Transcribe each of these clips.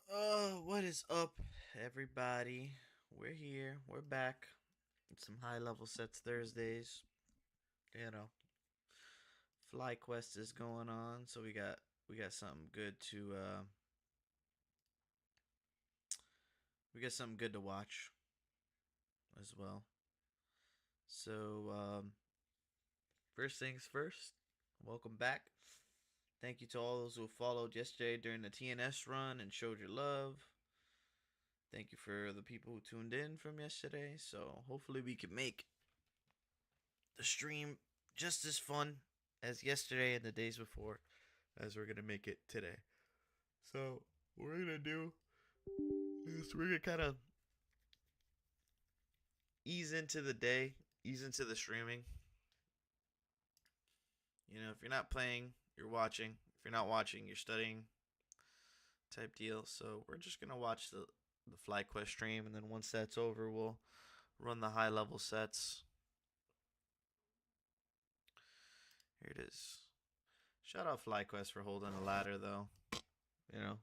What is up, everybody? We're here. We're back. It's some high level sets Thursdays. You know, FlyQuest is going on, so we got something good to we got something good to watch as well. So first things first. Welcome back. Thank you to all those who followed yesterday during the TNS run and showed your love. Thank you for the people who tuned in from yesterday. So hopefully we can make the stream just as fun as yesterday and the days before as we're gonna make it today. So what we're gonna do is we're gonna kind of ease into the day, ease into the streaming. You know, if you're not playing, you're watching. If you're not watching, you're studying. Type deal. So we're just gonna watch the FlyQuest stream, and then once that's over, we'll run the high level sets. Here it is. Shout out FlyQuest for holding a ladder, though. You know,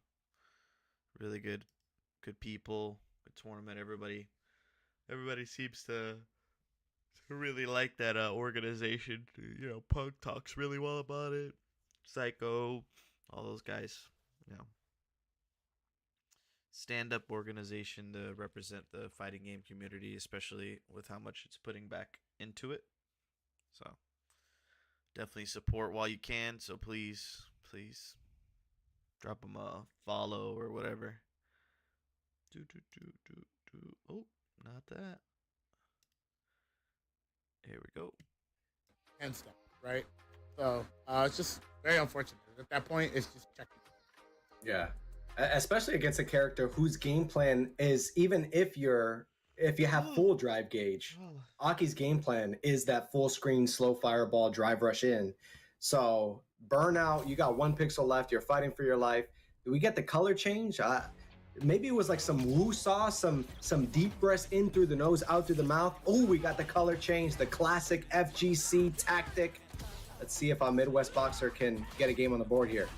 really good people, good tournament. Everybody seems to really like that organization. You know, Pug talks really well about it. Psycho, all those guys. You know, stand up organization to represent the fighting game community, especially with how much it's putting back into it. So definitely support while you can. So please drop them a follow or whatever. Oh, not that. Here we go. And stuff, right? So it's just very unfortunate. At that point, it's just checking. Yeah, especially against a character whose game plan is even if you have full drive gauge, Aki's game plan is that full screen slow fireball drive rush in. So burnout, you got 1 pixel left. You're fighting for your life. Do we get the color change? Maybe it was like some woo saw, some deep breaths in through the nose, out through the mouth. Oh, we got the color change, the classic FGC tactic. Let's see if our Midwest boxer can get a game on the board here.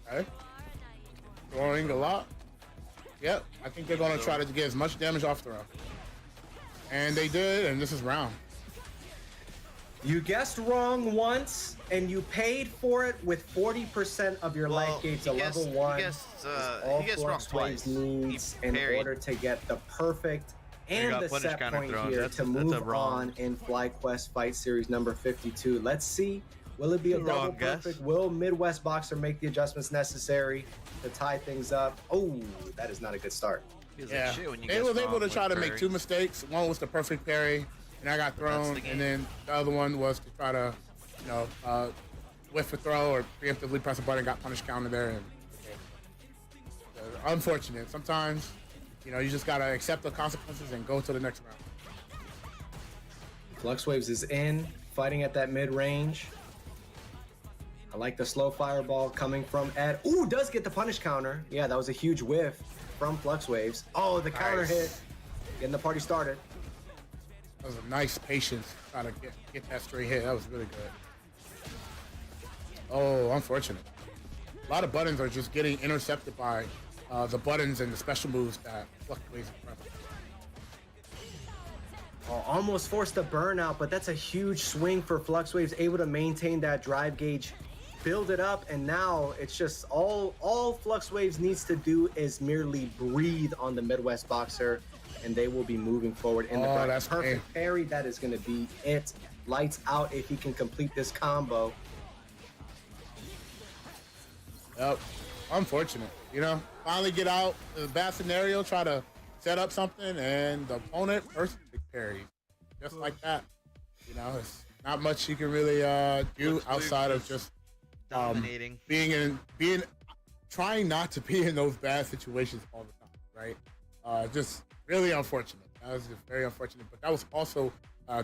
Okay. Throwing a lot. Yep, I think they're going to try to get as much damage off throw. And they did, and this is round. You guessed wrong once, and you paid for it with 40% of your life gauge to level 1. He guessed wrong twice. Needs in order to get the perfect and the set point here to move on in FlyQuest Fight Series number 52. Let's see, will it be a double perfect? Will Midwest Boxer make the adjustments necessary to tie things up? Oh, that is not a good start. Yeah, they were able to try to make two mistakes. One was the perfect parry, and I got thrown, and then the other one was to try to, whiff a throw or preemptively press a button, got punish counter there, and unfortunate. Sometimes, you just gotta accept the consequences and go to the next round. Fluxwaves is in, fighting at that mid-range. I like the slow fireball coming from Ed. Ooh, does get the punish counter. Yeah, that was a huge whiff from Fluxwaves. Oh, the counter hit. Getting the party started. That was a nice patience trying to get that straight hit. That was really good. Oh, unfortunate. A lot of buttons are just getting intercepted by the buttons and the special moves that Fluxwaves are. Oh, almost forced a burnout, but that's a huge swing for Fluxwaves, able to maintain that drive gauge, build it up, and now it's just all Fluxwaves needs to do is merely breathe on the Midwest Boxer, and they will be moving forward in the perfect parry. That is going to be it. Lights out if he can complete this combo. Yep. Unfortunate. Finally get out. The bad scenario, try to set up something, and the opponent perfectly parries. Just like that. It's not much you can really do outside of just dominating. Trying not to be in those bad situations all the time, right? Just really unfortunate. That was just very unfortunate. But that was also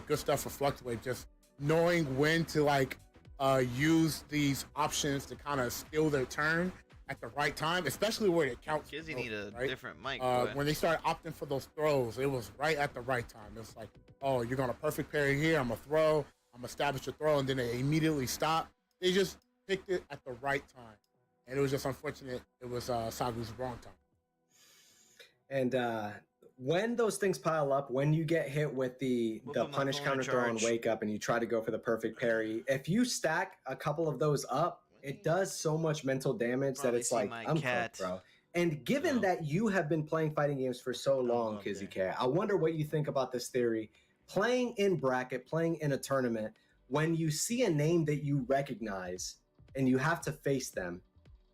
good stuff for Fluxwave, just knowing when to use these options to kind of steal their turn at the right time, especially where it counts. Kids, you need a different mic. When they started opting for those throws, it was right at the right time. It's like, oh, you're going to perfect parry here. I'm going to throw. I'm going to establish a throw, and then they immediately stop. They just picked it at the right time. and it was just unfortunate. It was Sagu's wrong time. And when those things pile up, when you get hit with the We'll put my punish phone counter in throw and charge. wake up and you try to go for the perfect parry, if you stack a couple of those up, it does so much mental damage that Probably it's see like, my I'm cat. cooked, bro. And given So- that you have been playing fighting games for so long, love Kizzy that. K, I wonder what you think about this theory. Playing in bracket, playing in a tournament, when you see a name that you recognize and you have to face them,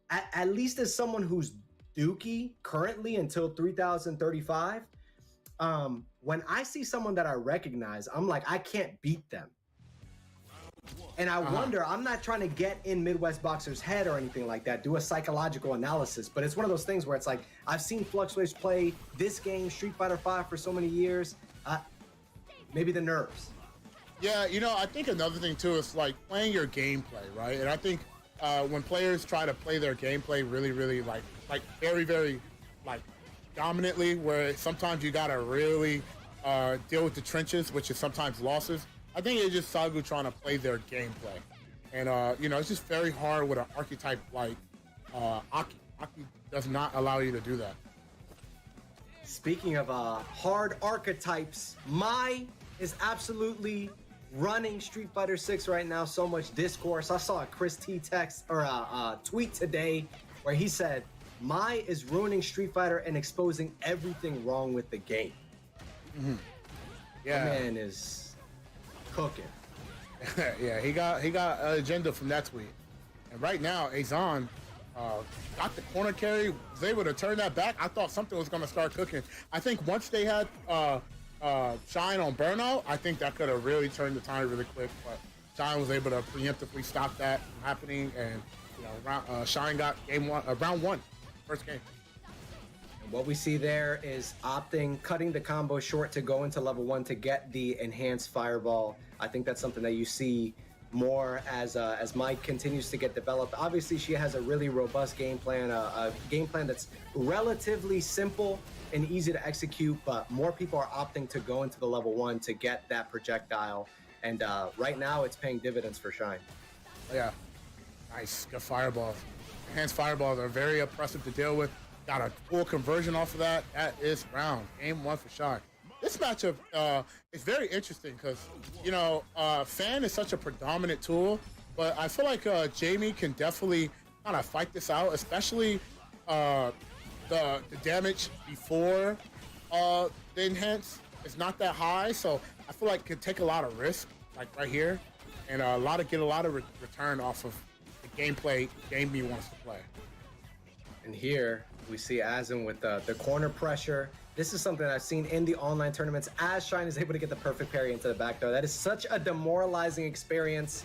at least as someone who's Dookie currently until 3035, when I see someone that I recognize, I'm like, I can't beat them. And I wonder, I'm not trying to get in Midwest Boxer's head or anything like that, do a psychological analysis, but it's one of those things where it's like, I've seen Fluxwaves play this game, Street Fighter V, for so many years. Maybe the nerves. Yeah, you know, I think another thing too is like playing your gameplay, right? And I think when players try to play their gameplay really, really like very, very like dominantly, where sometimes you gotta really deal with the trenches, which is sometimes losses. I think it's just Sagu trying to play their gameplay, and you know, it's just very hard with an archetype like Aki. Aki does not allow you to do that. Speaking of hard archetypes, Mai is absolutely running Street Fighter 6 right now. So much discourse. I saw a Chris T text or a tweet today where he said, Mai is ruining Street Fighter and exposing everything wrong with the game. Yeah, That man is cooking. yeah, he got an agenda from that tweet. And right now, Azan got the corner carry, was able to turn that back. I thought something was going to start cooking. I think once they had Shine on Burnout, I think that could have really turned the tide really quick. But Shine was able to preemptively stop that from happening, and you know, Shine got round one, first game. And what we see there is cutting the combo short to go into level 1 to get the enhanced fireball. I think that's something that you see more as Mike continues to get developed. Obviously, she has a really robust game plan, a game plan that's relatively simple and easy to execute, but more people are opting to go into the level 1 to get that projectile. And right now, it's paying dividends for Shine. Yeah, nice, good fireballs. Enhanced fireballs are very oppressive to deal with. Got a full conversion off of that. That is round. Game 1 for Shine. This matchup is very interesting because, you know, Fan is such a predominant tool, but I feel like Jamie can definitely kind of fight this out, especially the damage before the enhance is not that high, so I feel like can take a lot of risk, like right here, and get a lot of return off of the gameplay Jamie wants to play. And here we see Azim with the corner pressure. This is something I've seen in the online tournaments as Shine is able to get the perfect parry into the back throw. That is such a demoralizing experience.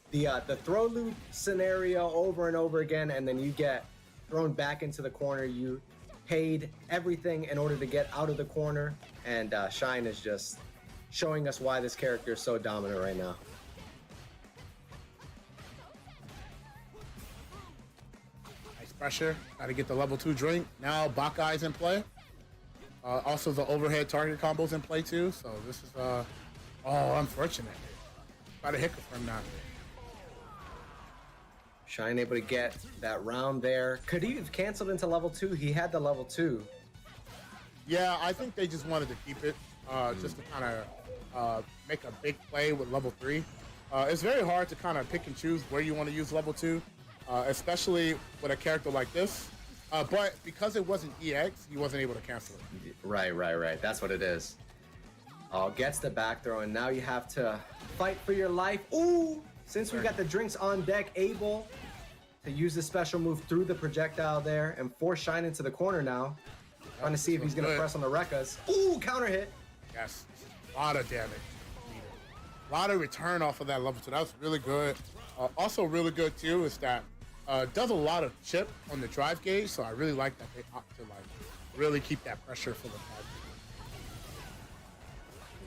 The throw loop scenario over and over again, and then you get thrown back into the corner. You paid everything in order to get out of the corner, and Shine is just showing us why this character is so dominant right now. Nice pressure. Got to get the level 2 drink. Now Bakai's in play. Also, the overhead target combo's in play too. So this is unfortunate. Got a hiccup from that. Shine able to get that round there. Could he have canceled into level 2? He had the level 2. Yeah, I think they just wanted to keep it, just to kind of make a big play with level 3. It's very hard to kind of pick and choose where you want to use level 2, especially with a character like this. But because it wasn't EX, he wasn't able to cancel it. Right. That's what it is. Oh, gets the back throw, and now you have to fight for your life. Ooh! Since we got the drinks on deck, able to use the special move through the projectile there and force Shine into the corner now. Trying to see if he's going to press on the Rekkas. Ooh, counter hit. Yes, a lot of damage. A lot of return off of that level 2. That was really good. Also really good too is that does a lot of chip on the drive gauge, so I really like that they opt to like really keep that pressure for the drive gauge.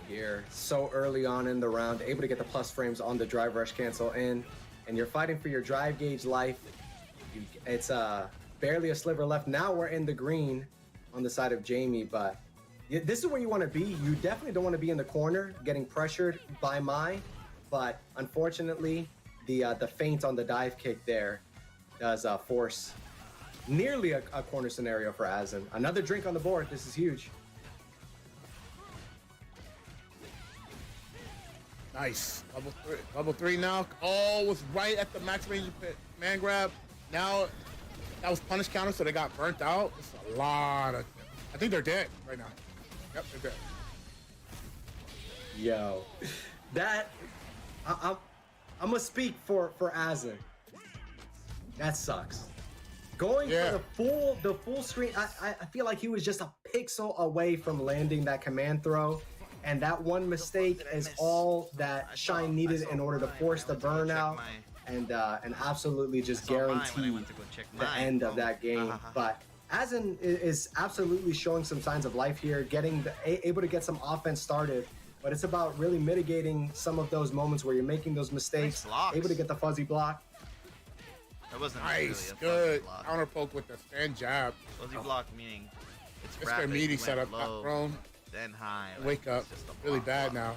Here, so early on in the round, able to get the plus frames on the drive rush cancel in, and you're fighting for your drive gauge life. It's barely a sliver left. Now we're in the green on the side of Jamie, but this is where you want to be. You definitely don't want to be in the corner getting pressured by Mai, but unfortunately, the feint on the dive kick there does force nearly a corner scenario for Azen. Another drink on the board. This is huge. Nice. Level three now. Oh, was right at the max range man grab. Now that was punish counter, so they got burnt out. It's a lot of. I think they're dead right now. Yep, they're dead. Yo, that I'm gonna speak for Azen. That sucks. Going for the full screen. I feel like he was just a pixel away from landing that command throw. And that one mistake is all that Shine needed in order to force the burnout and absolutely just guarantee the end of that game. But Azen is absolutely showing some signs of life here, able to get some offense started. But it's about really mitigating some of those moments where you're making those mistakes, able to get the fuzzy block. That wasn't Nice, really a good counter poke with the stand jab. Fuzzy block meaning it's It's rapid. their meaty Went setup, low, not thrown. then high. like, Wake up, it's just a really block, bad block. now.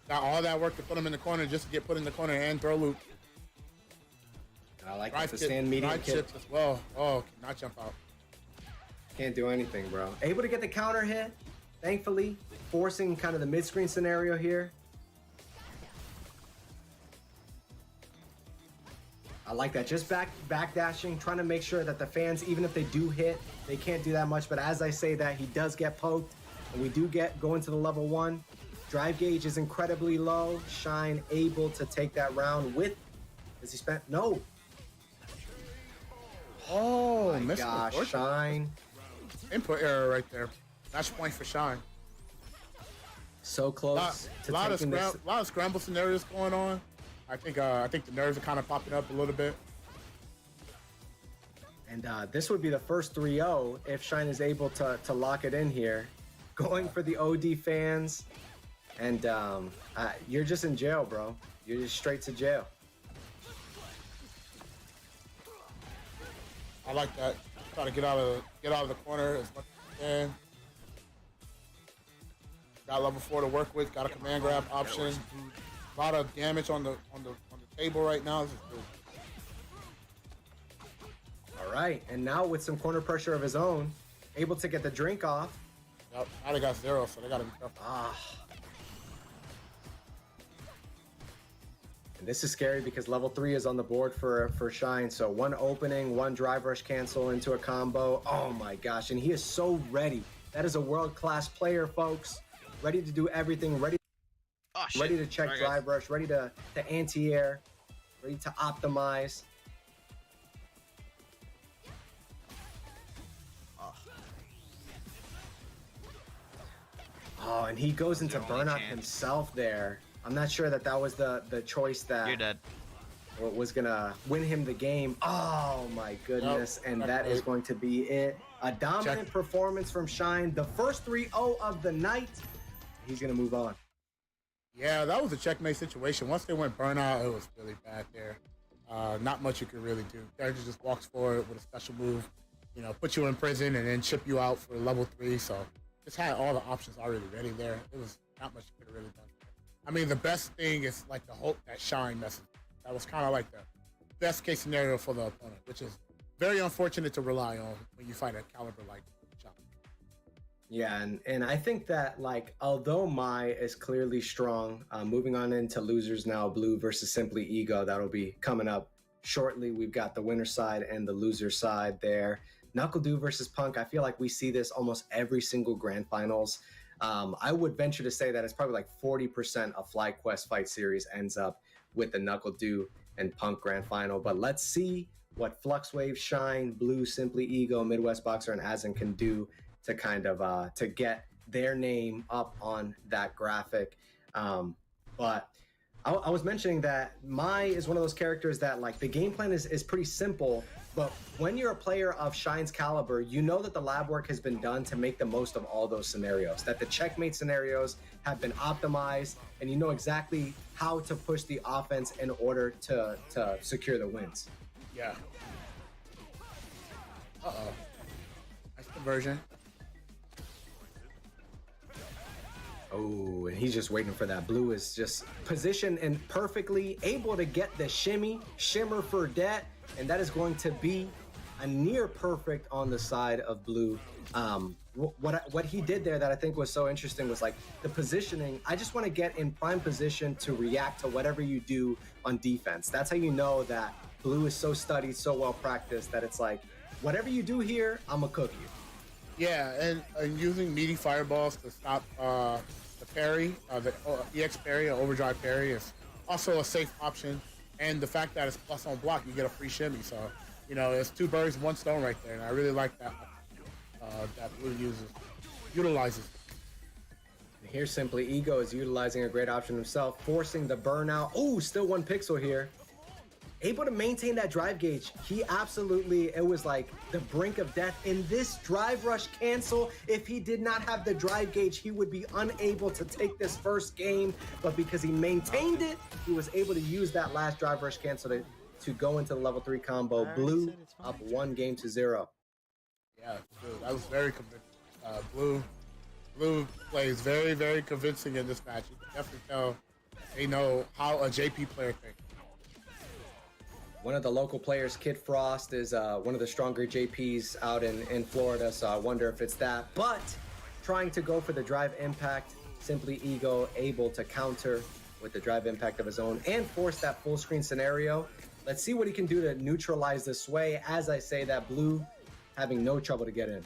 Got all that work to put him in the corner just to get put in the corner and throw loop. I like Drive the kick, stand medium drive kick. chips as well. Oh, cannot jump out. Can't do anything, bro. Able to get the counter hit, thankfully, forcing kind of the mid-screen scenario here. I like that. Just backdashing, trying to make sure that the fans, even if they do hit, they can't do that much. But as I say that, he does get poked, and we do go into the level 1. Drive gauge is incredibly low. Shine able to take that round with. As he spent no. Oh, My missed gosh, unfortunate. Shine. Input error right there. Match point for Shine. So close to lot of taking this. scramble scenarios going on. I think the nerves are kind of popping up a little bit. And this would be the first 3-0 if Shine is able to lock it in here. Going for the OD fans. And you're just in jail, bro. You're just straight to jail. I like that. Try to get out of the corner as much as you can. Got level 4 to work with. Got a command grab option. A lot of damage on the table right now. This is good. All right. And now with some corner pressure of his own, able to get the drink off. Yep. Now they got 0, so they gotta be careful. And this is scary because level 3 is on the board for Shine. So one opening, one drive rush cancel into a combo. Oh my gosh. And he is so ready. That is a world-class player, folks. Ready to do everything. Ready to check Sorry, drive rush. Ready to anti-air. Ready to optimize. Oh, and he goes into your only burnout chance. himself there. I'm not sure that was the choice that You're dead. was gonna win him the game. Oh my goodness. Nope. And that is going to be it. A dominant performance from Shine. The first 3-0 of the night. He's gonna move on. Yeah, that was a checkmate situation. Once they went burnout, it was really bad there. Not much you could really do. Character just walks forward with a special move, put you in prison and then chip you out for level 3. So just had all the options already ready there. It was not much you could have really done. I mean, the best thing is like the hope that Shine messes. That was kind of like the best case scenario for the opponent, which is very unfortunate to rely on when you fight a caliber like Shine. Yeah, and I think that, like, although Mai is clearly strong, moving on into losers now, Blue versus Simply Ego, that'll be coming up shortly. We've got the winner side and the loser side there. NuckleDu versus Punk, I feel like we see this almost every single grand finals. I would venture to say that it's probably like 40% of FlyQuest Fight Series ends up with the NuckleDu and Punk grand final. But let's see what Fluxwave, Shine, Blue, Simply Ego, Midwest Boxer, and Azen can do to kind of to get their name up on that graphic. But I was mentioning that Mai is one of those characters that, like, the game plan is pretty simple, but when you're a player of Shine's caliber, you know that the lab work has been done to make the most of all those scenarios, that the checkmate scenarios have been optimized, and you know exactly how to push the offense in order to secure the wins. Yeah. Uh-oh. Nice conversion. Oh, and he's just waiting for that. Blue is just positioned and perfectly able to get the shimmer for debt, and that is going to be a near perfect on the side of Blue. What he did there that I think was so interesting was like the positioning. I just want to get in prime position to react to whatever you do on defense. That's how you know that Blue is so studied, so well practiced that it's like, whatever you do here, I'm gonna cook you. Yeah, and using meaty fireballs to stop the parry, the EX parry or overdrive parry is also a safe option. And the fact that it's plus on block, you get a free shimmy. So, you know, it's 2 birds, 1 stone right there. And I really like that that Blue utilizes. Here, Simply Ego is utilizing a great option himself, forcing the burnout. Oh, still 1 pixel here. Able to maintain that drive gauge. He absolutely, it was like the brink of death in this drive rush cancel. If he did not have the drive gauge, he would be unable to take this first game. But because he maintained it, he was able to use that last drive rush cancel to go into the level 3 combo. Blue up 1-0. Yeah, dude, that was very convincing. Blue plays very, very convincing in this match. You can definitely tell they know how a JP player thinks. One of the local players, Kid Frost, is one of the stronger JPs out in Florida, so I wonder if it's that. But trying to go for the drive impact, Simply Ego able to counter with the drive impact of his own and force that full screen scenario. Let's see what he can do to neutralize the sway. As I say that, Blue having no trouble to get in.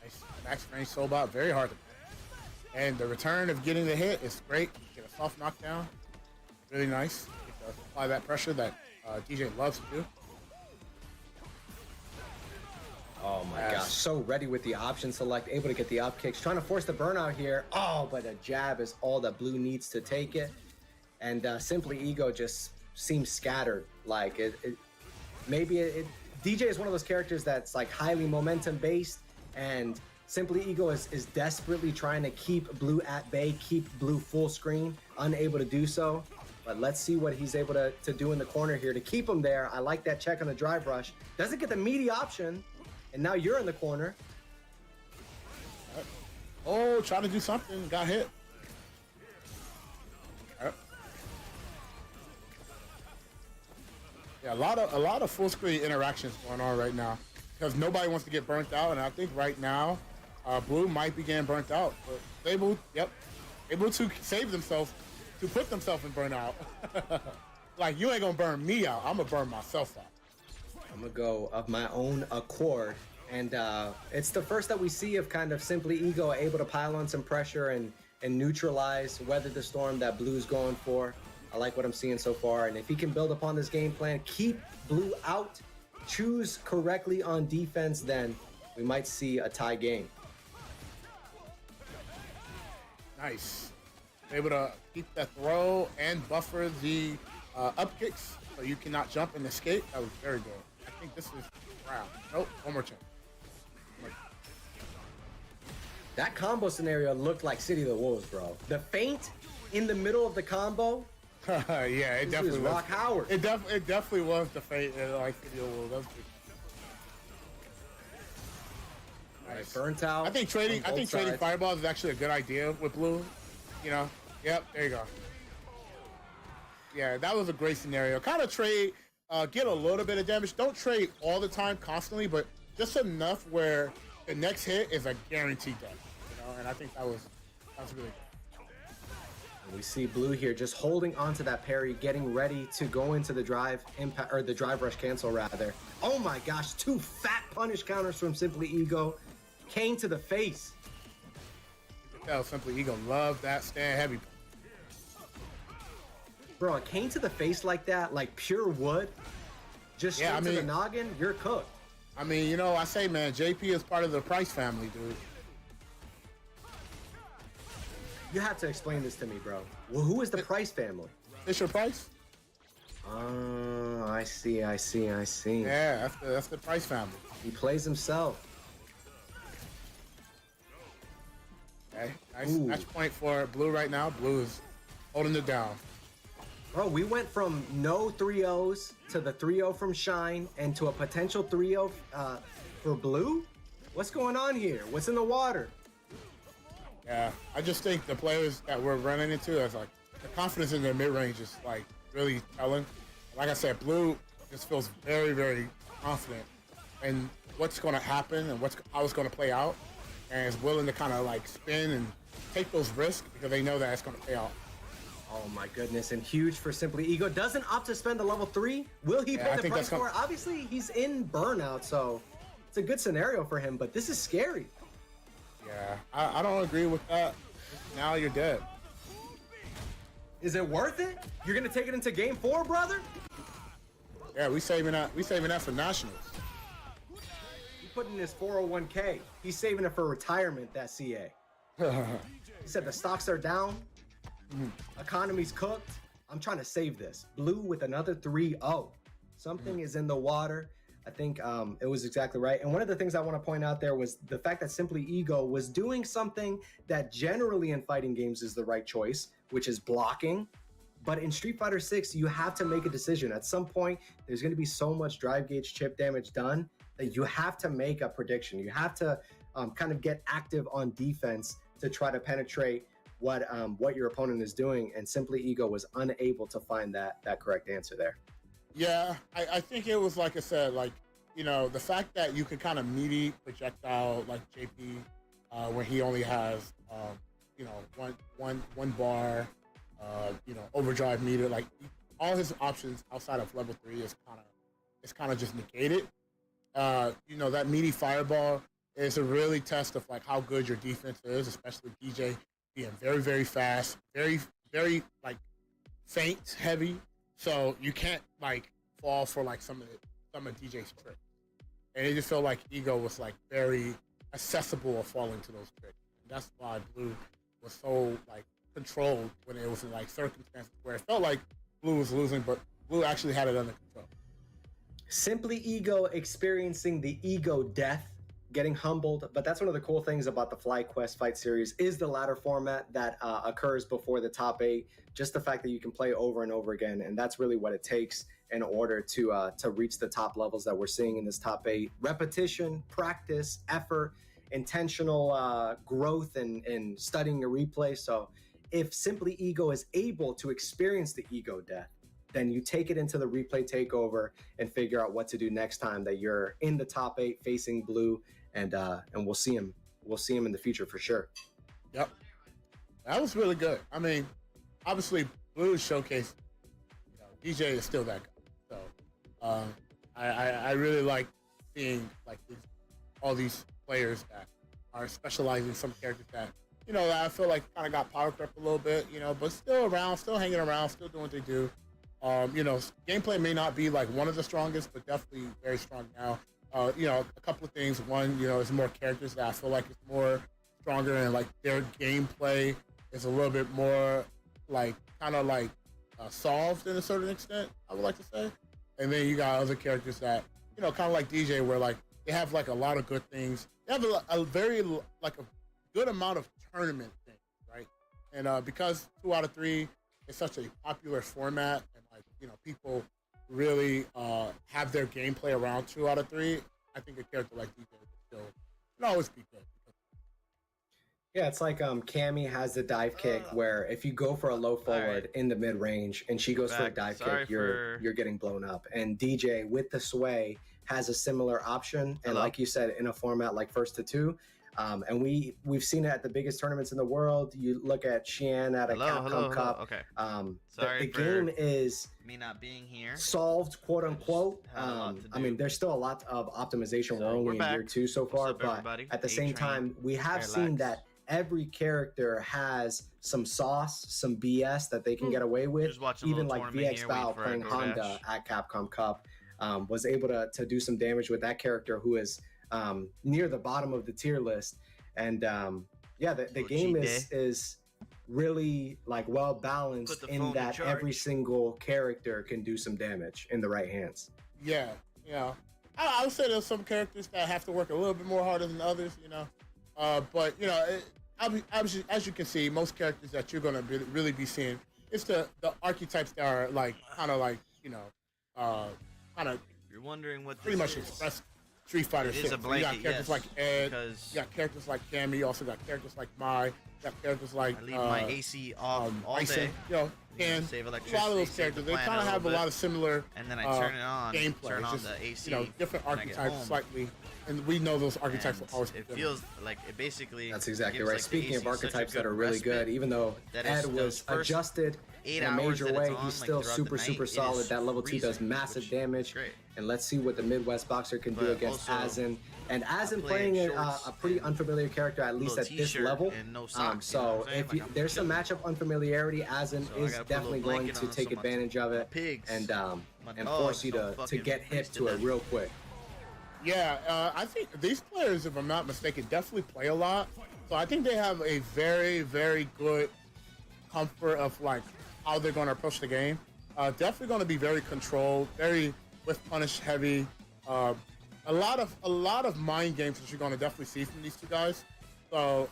Nice max range Soulbot, very hard to play. And the return of getting the hit is great. Get a soft knockdown. Really nice. Apply that pressure that DJ loves to do. Oh my gosh, so ready with the option select, able to get the up kicks, trying to force the burnout here. Oh, but a jab is all that Blue needs to take it. And Simply Ego just seems scattered. Like DJ is one of those characters that's like highly momentum based, and Simply Ego is desperately trying to keep Blue at bay, keep Blue full screen, unable to do so. But let's see what he's able to do in the corner here to keep him there. I like that check on the drive rush. Doesn't get the meaty option, and now you're in the corner. Oh, trying to do something, got hit. Yeah, a lot of full screen interactions going on right now because nobody wants to get burnt out, and I think right now Blue might be getting burnt out. But able to save themselves, to put themselves in burnout. Like, you ain't gonna burn me out, I'm gonna burn myself out. I'm gonna go of my own accord, and it's the first that we see of kind of Simply Ego able to pile on some pressure and neutralize, weather the storm that Blue's going for. I like what I'm seeing so far, and if he can build upon this game plan, keep Blue out, choose correctly on defense, then we might see a tie game. Nice. Able to keep that throw and buffer the up kicks so you cannot jump and escape. That was very good. I think this is round. Nope, one more chance. That combo scenario looked like City of the Wolves, bro. The feint in the middle of the combo. Yeah, it definitely was. Rock Howard. It definitely was the feint like City of the Wolves. That was good. Nice. Burnt out. I think trading fireballs is actually a good idea with Blue. You know. Yep, there you go. Yeah, that was a great scenario. Kind of trade, get a little bit of damage. Don't trade all the time, constantly, but just enough where the next hit is a guaranteed death. You know, and I think that was really good. We see Blue here just holding onto that parry, getting ready to go into the drive impact, or the drive rush cancel rather. Oh my gosh, 2 fat punish counters from Simply Ego. Came to the face. You can tell Simply Ego loved that stand heavy. Bro, it came to the face like that, like pure wood. Just straight to the noggin, you're cooked. I mean, you know, I say, man, JP is part of the Price family, dude. You have to explain this to me, bro. Well, who is the Price family? Fisher Price? I see. Yeah, that's the Price family. He plays himself. Okay, nice match point for Blue right now. Blue is holding it down. Bro, we went from no 3-0s to the 3-0 from Shine and to a potential 3-0 for Blue. What's going on here? What's in the water? Yeah, I just think the players that we're running into is like the confidence in their mid range is like really telling. Like I said, Blue just feels very, very confident in what's going to happen and how it's going to play out, and is willing to kind of like spin and take those risks because they know that it's going to pay out. Oh my goodness, and huge for Simply Ego. Doesn't opt to spend the level 3. Will he pay the price for it? Obviously, he's in burnout, so it's a good scenario for him, but this is scary. Yeah, I don't agree with that. Now you're dead. Is it worth it? You're gonna take it into game 4, brother? Yeah, we saving that. We saving that for nationals. He put in his 401k. He's saving it for retirement. That CA. He said the stocks are down. Economy's cooked. I'm trying to save this. Blue with another 3-0. Something is in the water. I think it was exactly right. And one of the things I want to point out there was the fact that Simply Ego was doing something that generally in fighting games is the right choice, which is blocking. But in Street Fighter 6, you have to make a decision. At some point, there's going to be so much drive gauge chip damage done that you have to make a prediction. You have to kind of get active on defense to try to penetrate what your opponent is doing. And Simply Ego was unable to find that correct answer there. Yeah, I think it was like I said, like, you know, the fact that you can kind of meaty projectile like JP, where he only has, you know, one bar, you know, overdrive meter, like all his options outside of level 3 is kind of just negated. You know, that meaty fireball is a really test of like how good your defense is, especially DJ being very, very fast, very, very like feint heavy. So you can't like fall for like some of DJ's tricks, and it just felt like Ego was like very accessible of falling to those tricks. And that's why Blue was so like controlled when it was in like circumstances where it felt like Blue was losing, but Blue actually had it under control. Simply Ego experiencing the ego death, getting humbled. But that's one of the cool things about the FlyQuest fight series is the ladder format that occurs before the top 8. Just the fact that you can play over and over again, and that's really what it takes in order to reach the top levels that we're seeing in this top 8. Repetition, practice, effort, intentional growth, and studying a replay. So if Simply Ego is able to experience the ego death, then you take it into the replay takeover and figure out what to do next time that you're in the top 8 facing Blue, and we'll see him. We'll see him in the future for sure. Yep, that was really good. I mean, obviously Blue showcase, you know, DJ is still that guy. So I really like seeing like all these players that are specializing in some characters that, you know, I feel like kind of got power crept a little bit, you know, but still around, still hanging around, still doing what they do. You know, gameplay may not be like one of the strongest, but definitely very strong now. You know, a couple of things. One, you know, is more characters that I feel like it's more stronger, and like their gameplay is a little bit more like kind of like solved in a certain extent, I would like to say. And then you got other characters that, you know, kind of like DJ, where like they have like a lot of good things. They have a very like a good amount of tournament things, right? And because 2 out of 3 is such a popular format, and like, you know, people really have their gameplay around 2 out of 3, I think a character like DJ will always be good. Yeah, it's like Cammy has the dive kick where if you go for a low forward in the mid range and she goes for a dive kick, you're getting blown up. And DJ with the sway has a similar option, and like you said, in a format like first to 2. And we've seen it at the biggest tournaments in the world. You look at Xi'an at a Capcom Cup. Okay. The game is me not being here. Solved, quote unquote. I mean, there's still a lot of optimization. We're only in year 2 so far, but at the same time, we have seen that every character has some sauce, some BS that they can get away with. Even like VX Bao playing Honda at Capcom Cup was able to do some damage with that character who is near the bottom of the tier list. And yeah, the game is really like well balanced in that every single character can do some damage in the right hands. Yeah, you know, I would say there's some characters that have to work a little bit more harder than others, you know. But you know, as you can see, most characters that you're gonna really be seeing, it's the archetypes that are like kind of like, you know, kind of. You're wondering what pretty much express Street Fighter It is 6. a So you blanket, got characters yes, like Ed, because you got characters like Cammy, you also got characters like Mai, you got characters like I leave my AC off all Bison, day. you know, You know, and save a lot of electricity, those save characters, the they planet kind of have a little lot bit, of similar and then I turn it on, gameplay. turn It's on just, the AC, you know, different when I get archetypes home. slightly, and we know those archetypes will always be It different. feels like it basically. That's exactly gives, right. like, the Speaking of AC such a archetypes that good are really respite good, even though that Ed is was those first adjusted 8 in a hours major that way, it's on, he's like, still throughout super, the super night, it solid. is That level 2 does freezing, massive which is damage. great. And let's see what the Midwest Boxer can do But against also, Azen. And Azen play playing shorts a pretty and unfamiliar character, at least little at this t-shirt level. and no socks, you know So what I'm saying? if Like, I'm there's some chilling. matchup unfamiliarity, Azen So I is gotta put a little definitely going blanket to on take so my- advantage of my it pigs, and my force dogs you don't to fucking get hit freeze to to it death. real quick. Yeah, I think these players, if I'm not mistaken, definitely play a lot. So I think they have a very, very good comfort of like how they're going to approach the game. Definitely going to be very controlled, very with punish heavy. A lot of mind games that you're going to definitely see from these two guys. So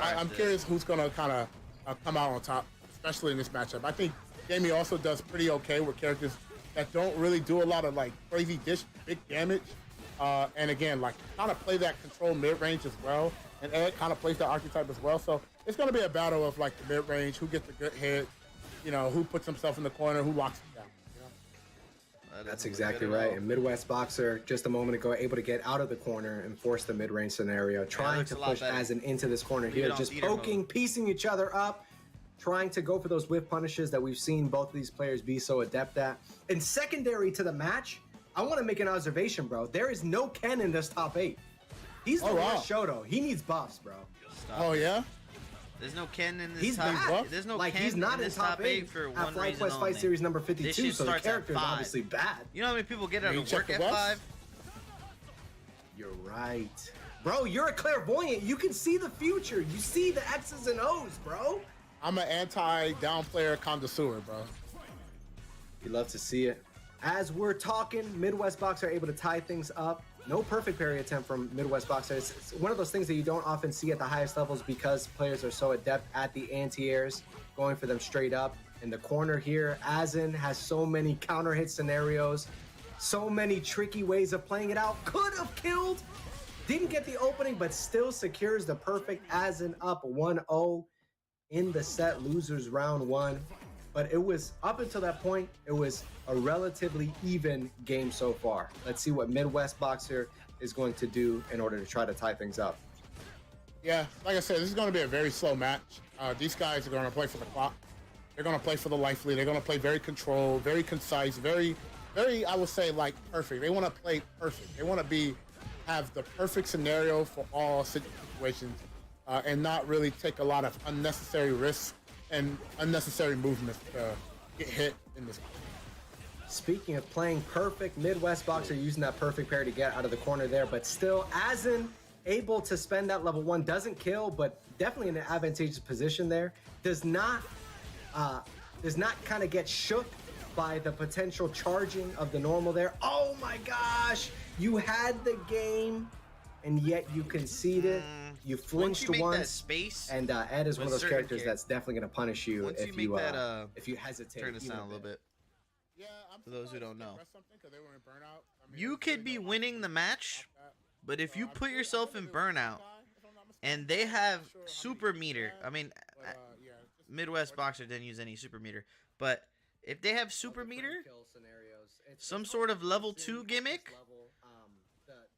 I'm curious who's going to kind of come out on top, especially in this matchup. I think Jamie also does pretty okay with characters that don't really do a lot of like crazy big damage. And again, like kind of play that control mid range as well. And Ed kind of plays that archetype as well. So it's going to be a battle of like the mid range, who gets a good hit, you know, who puts himself in the corner, who locks him down. You know? That's exactly right. And Midwest Boxer, just a moment ago, able to get out of the corner and force the mid-range scenario, trying looks to a lot push better. Azen into this corner Leave here, it on just theater poking, mode. piecing each other up, trying to go for those whiff punishes that we've seen both of these players be so adept at. And secondary to the match, I want to make an observation, bro. There is no Ken in this top 8. He's the worst Shoto. He needs buffs, bro. Stop Oh it. yeah. There's no Ken in this He's top. bad. There's no Like, Ken he's not in in this top 8 for at one Flight reason Quest only. Fight Series number This 52, shit so the starts at character is 5. obviously bad. You know how many people get out You of check work the at West? 5? You're right. Bro, you're a clairvoyant. You can see the future. You see the X's and O's, bro. I'm an anti-down player connoisseur, bro. You love to see it. As we're talking, Midwest Boxer are able to tie things up. No perfect parry attempt from Midwest Boxer. It's one of those things that you don't often see at the highest levels because players are so adept at the anti-airs, going for them straight up. In the corner here, Azen has so many counter hit scenarios, so many tricky ways of playing it out. Could have killed, didn't get the opening, but still secures the perfect Azen up 1-0 in the set, losers round 1. But it was, up until that point, it was a relatively even game so far. Let's see what Midwest Boxer is going to do in order to try to tie things up. Yeah, like I said, this is going to be a very slow match. These guys are going to play for the clock. They're going to play for the life lead. They're going to play very controlled, very concise, very, I would say, like, perfect. They want to play perfect. They want to have the perfect scenario for all situations and not really take a lot of unnecessary risks and unnecessary movements to get hit in this. Speaking of playing perfect, Midwest Boxer using that perfect pair to get out of the corner there, but still Azen able to spend that level 1, doesn't kill, but definitely in an advantageous position there. Does not kind of get shook by the potential charging of the normal there. Oh my gosh, you had the game and yet you conceded. You flinched once. You make that once, space, and Ed is one of those certain characters that's definitely going to punish you once if you make that, if you hesitate. turn this even down a little bit. Yeah, I'm For those who don't surprised know. they pressed something 'cause they were in burnout. I mean, You there's could really be no winning the match, option about but if that. you I'm put sure- yourself I in think it was one burnout, guy, if I'm not and mistaken. they I'm not have sure how many super he meter. had, I mean, but, yeah, just Midwest unfortunate. Boxer didn't use any super meter, but if they have super meter, Kill scenarios. some sort of level 2 gimmick,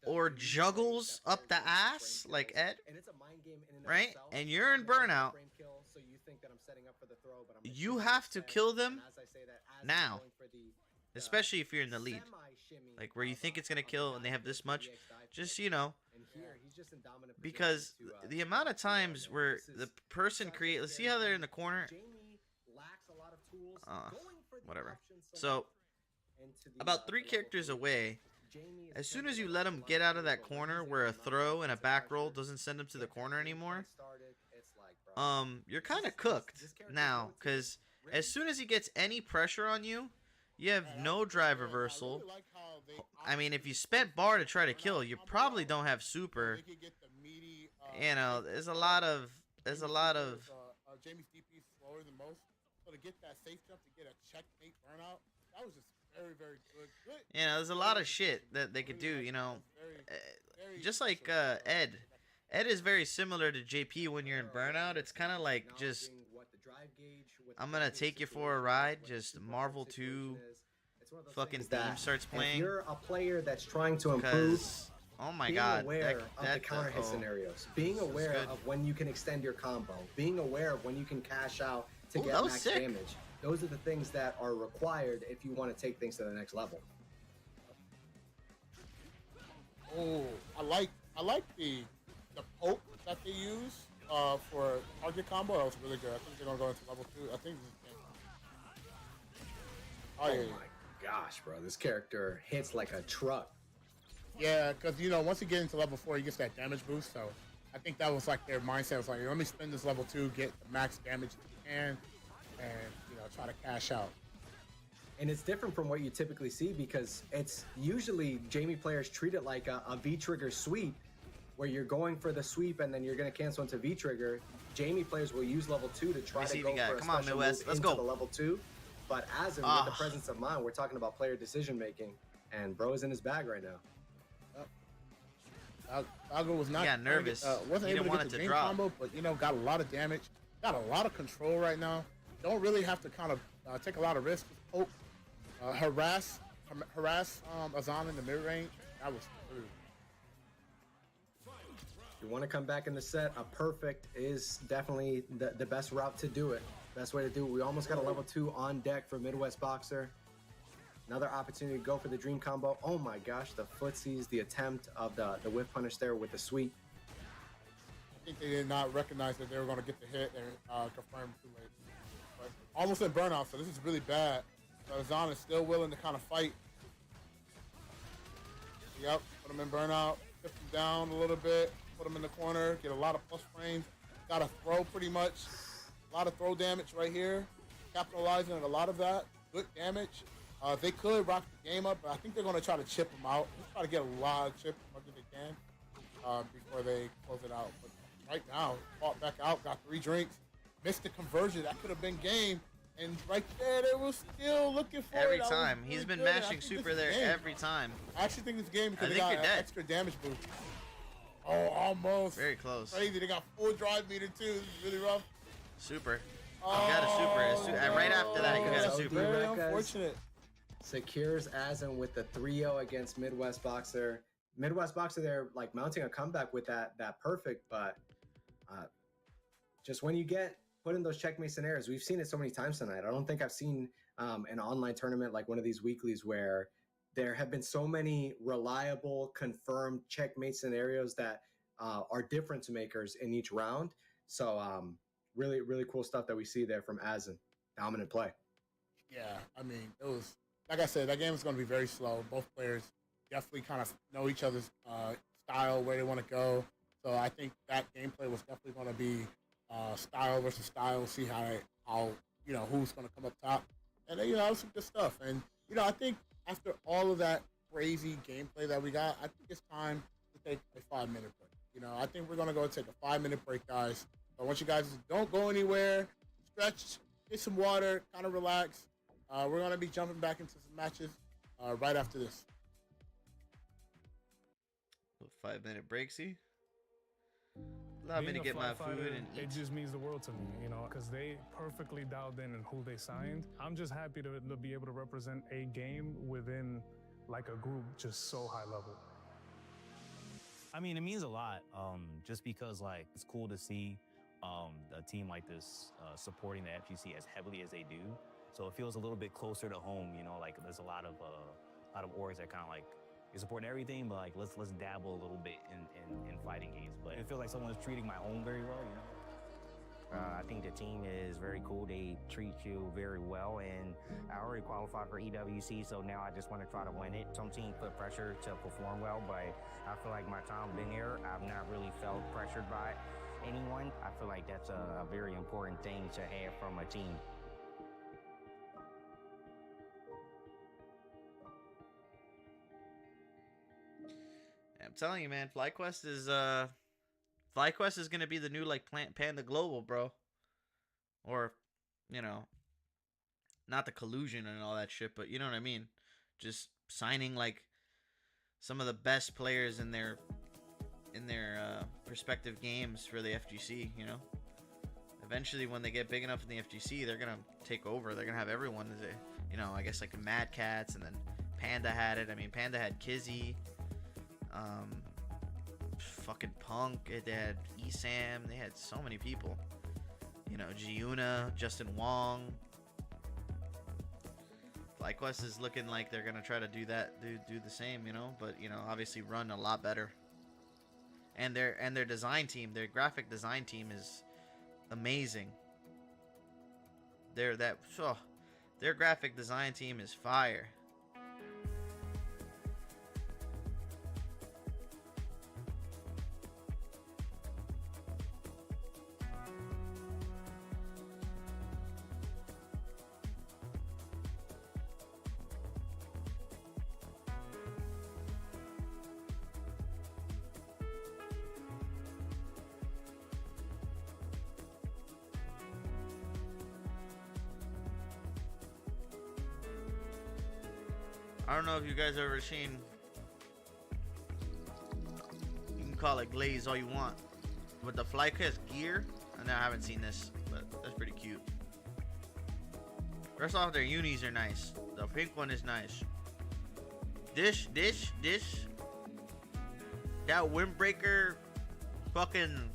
or juggles up the ass like Ed, and it's a mind game in and of right? itself. And you're in And it's a burnout, frame kill, so you think that I'm setting up for the throw, but I'm you shooting have to instead. kill them And as I say that, as I'm now. going for the especially if you're in the lead. semi-shimmy Like where you think it's gonna of kill the and they have this much, DX dive just kick. you know, And here, he's just in dominant position because to, the amount of times there. where This is the person such a create, let's see scary how they're thing. in the corner. Jamie lacks a lot of tools, Uh, going for the whatever. option So into the, about 3 level characters 3. away, Jamie is as soon playing as you the let level them get out of that 1, corner losing where a the throw momentum and a as back roll pressure doesn't send them to the gets that corner game anymore, plan started, it's like, bro, you're kind of cooked now, because as soon as he gets any pressure on you, you have no drive reversal. I mean, if you spent bar to try to kill, you probably don't have super. You know, there's a lot of Jamie's DP is slower than most, so to get that safe jump, to get a checkmate burnout, that was just very, very good. Good. You know, there's a lot of shit that they could do. You know, just like Ed. Ed is very similar to JP when you're in Burnout. It's kind of like just I'm gonna take you for a ride. Just Marvel 2 fucking theme starts If playing. you're a player that's trying to improve, Because oh my being god, aware of the counter hit oh, scenarios, being this is aware good. of when you can extend your combo, being aware of when you can cash out to Ooh, get that was max sick. damage. Those are the things that are required if you want to take things to the next level. Oh, I like the poke that they use for target combo. That was really good. I think they're gonna go into level 2. I think this is Oh yeah. my gosh, bro, this character hits like a truck. Yeah, because once you get into level 4, he gets that damage boost. So I think that was like their mindset was like, let me spend this level 2, get the max damage you can, and try to cash out. And it's different from what you typically see because it's usually Jamie players treat it like a V-trigger sweep where you're going for the sweep and then you're going to cancel into V-trigger. Jamie players will use level 2 to try Let me to see if go you got for it. a Come on, special Midwest. move Let's into go. the level 2. But as in with the presence of mind, we're talking about player decision making, and bro is in his bag right now. Algo was not He got nervous. wasn't He able didn't to want get it the to Jane drop. combo, but got a lot of damage, got a lot of control right now. Don't really have to kind of take a lot of risks. Just poke, harass Azan in the mid range. That was true. If you want to come back in the set, a perfect is definitely the best route to do it. Best way to do it. We almost got a level 2 on deck for Midwest Boxer. Another opportunity to go for the dream combo. Oh my gosh, the footsies, the attempt of the whiff punish there with the sweep. I think they did not recognize that they were going to get the hit and confirm too late. But almost in burnout, so this is really bad. So Azan is still willing to kind of fight. Yep, put him in burnout, tip him down a little bit, put him in the corner, get a lot of plus frames. Got to throw pretty much. A lot of throw damage right here. Capitalizing on a lot of that. Good damage. They could rock the game up, but I think they're going to try to chip him out. Just try to get a lot of chip as much as they can before they close it out. But right now, fought back out, got 3 drinks, missed the conversion. That could have been game. And right there, they were still looking for Every it. That time. was He's really been good. I mashing think super this is there game. every time. I actually think this game because I they think got you're an dead. extra damage boost. Oh, almost. Very close. Crazy. They got full drive meter too. This is really rough. Super. You got a super. Right after that, you got a Oh, super. Very Direct, guys. unfortunate. Secures Azin with the 3-0 against Midwest Boxer. Midwest Boxer, they're like mounting a comeback with that perfect, but just when you get put in those checkmate scenarios, we've seen it so many times tonight. I don't think I've seen an online tournament like one of these weeklies where there have been so many reliable, confirmed checkmate scenarios that are difference makers in each round. So really, really cool stuff that we see there from Azin. Dominant play. Yeah, I mean, it was like I said, that game is going to be very slow. Both players definitely kind of know each other's style, where they want to go. So I think that gameplay was definitely going to be style versus style. See how who's going to come up top, and that was some good stuff. And I think after all of that crazy gameplay that we got, I think it's time to take a 5-minute break. I think we're going to go take a 5-minute break, guys. So I want you guys to don't go anywhere, stretch, get some water, kind of relax. We're going to be jumping back into some matches right after this. 5-minute breaksy. Allow me Being to a get my fighter, food and it eat. just means the world to me, because they perfectly dialed in who they signed. I'm just happy to be able to represent a game within like a group just so high level. I mean, it means a lot, just because like it's cool to see a team like this supporting the FGC as heavily as they do. So it feels a little bit closer to home. Like there's a lot of orgs that kind of like you're supporting everything, but like let's dabble a little bit in fighting games. But it feels like someone's treating my home very well. I think the team is very cool. They treat you very well, and I already qualified for EWC, so now I just want to try to win it. Some teams put pressure to perform well, but I feel like my time being here, I've not really felt pressured by anyone. I feel like that's a very important thing to have from a team. I'm telling you, man, FlyQuest is gonna be the new like Panda Global, bro. Or, not the collusion and all that shit, but you know what I mean. just signing like some of the best players in their respective games for the FGC. You know, eventually when they get big enough in the FGC, they're gonna take over. They're gonna have everyone. You know, I guess like Mad Cats, and then Panda had it. I mean, Panda had Kizzy, fucking Punk. They had Esam. They had so many people. You know, Giuna, Justin Wong. FlyQuest is looking like they're gonna try to do that, do the same, you know. But you know, obviously run a lot better. And their design team, their graphic design team is amazing. Their graphic design team is fire. I don't know if you guys have ever seen, you can call it glaze all you want, but the FlyQuest gear, I haven't seen this, but that's pretty cute. First off, their unis are nice. The pink one is nice. This, that windbreaker fucking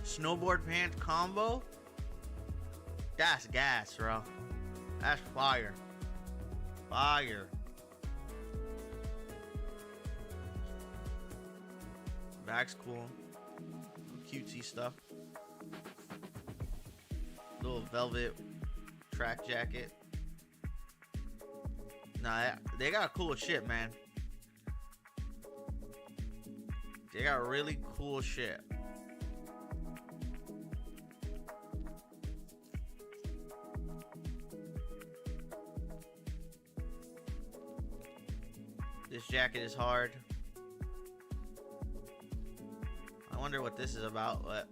snowboard pants combo, that's gas, bro. That's fire. Fire. Bag's cool. Cutesy stuff. Little velvet track jacket. Nah, they got cool shit, man. They got really cool shit. This jacket is hard. I wonder what this is about, but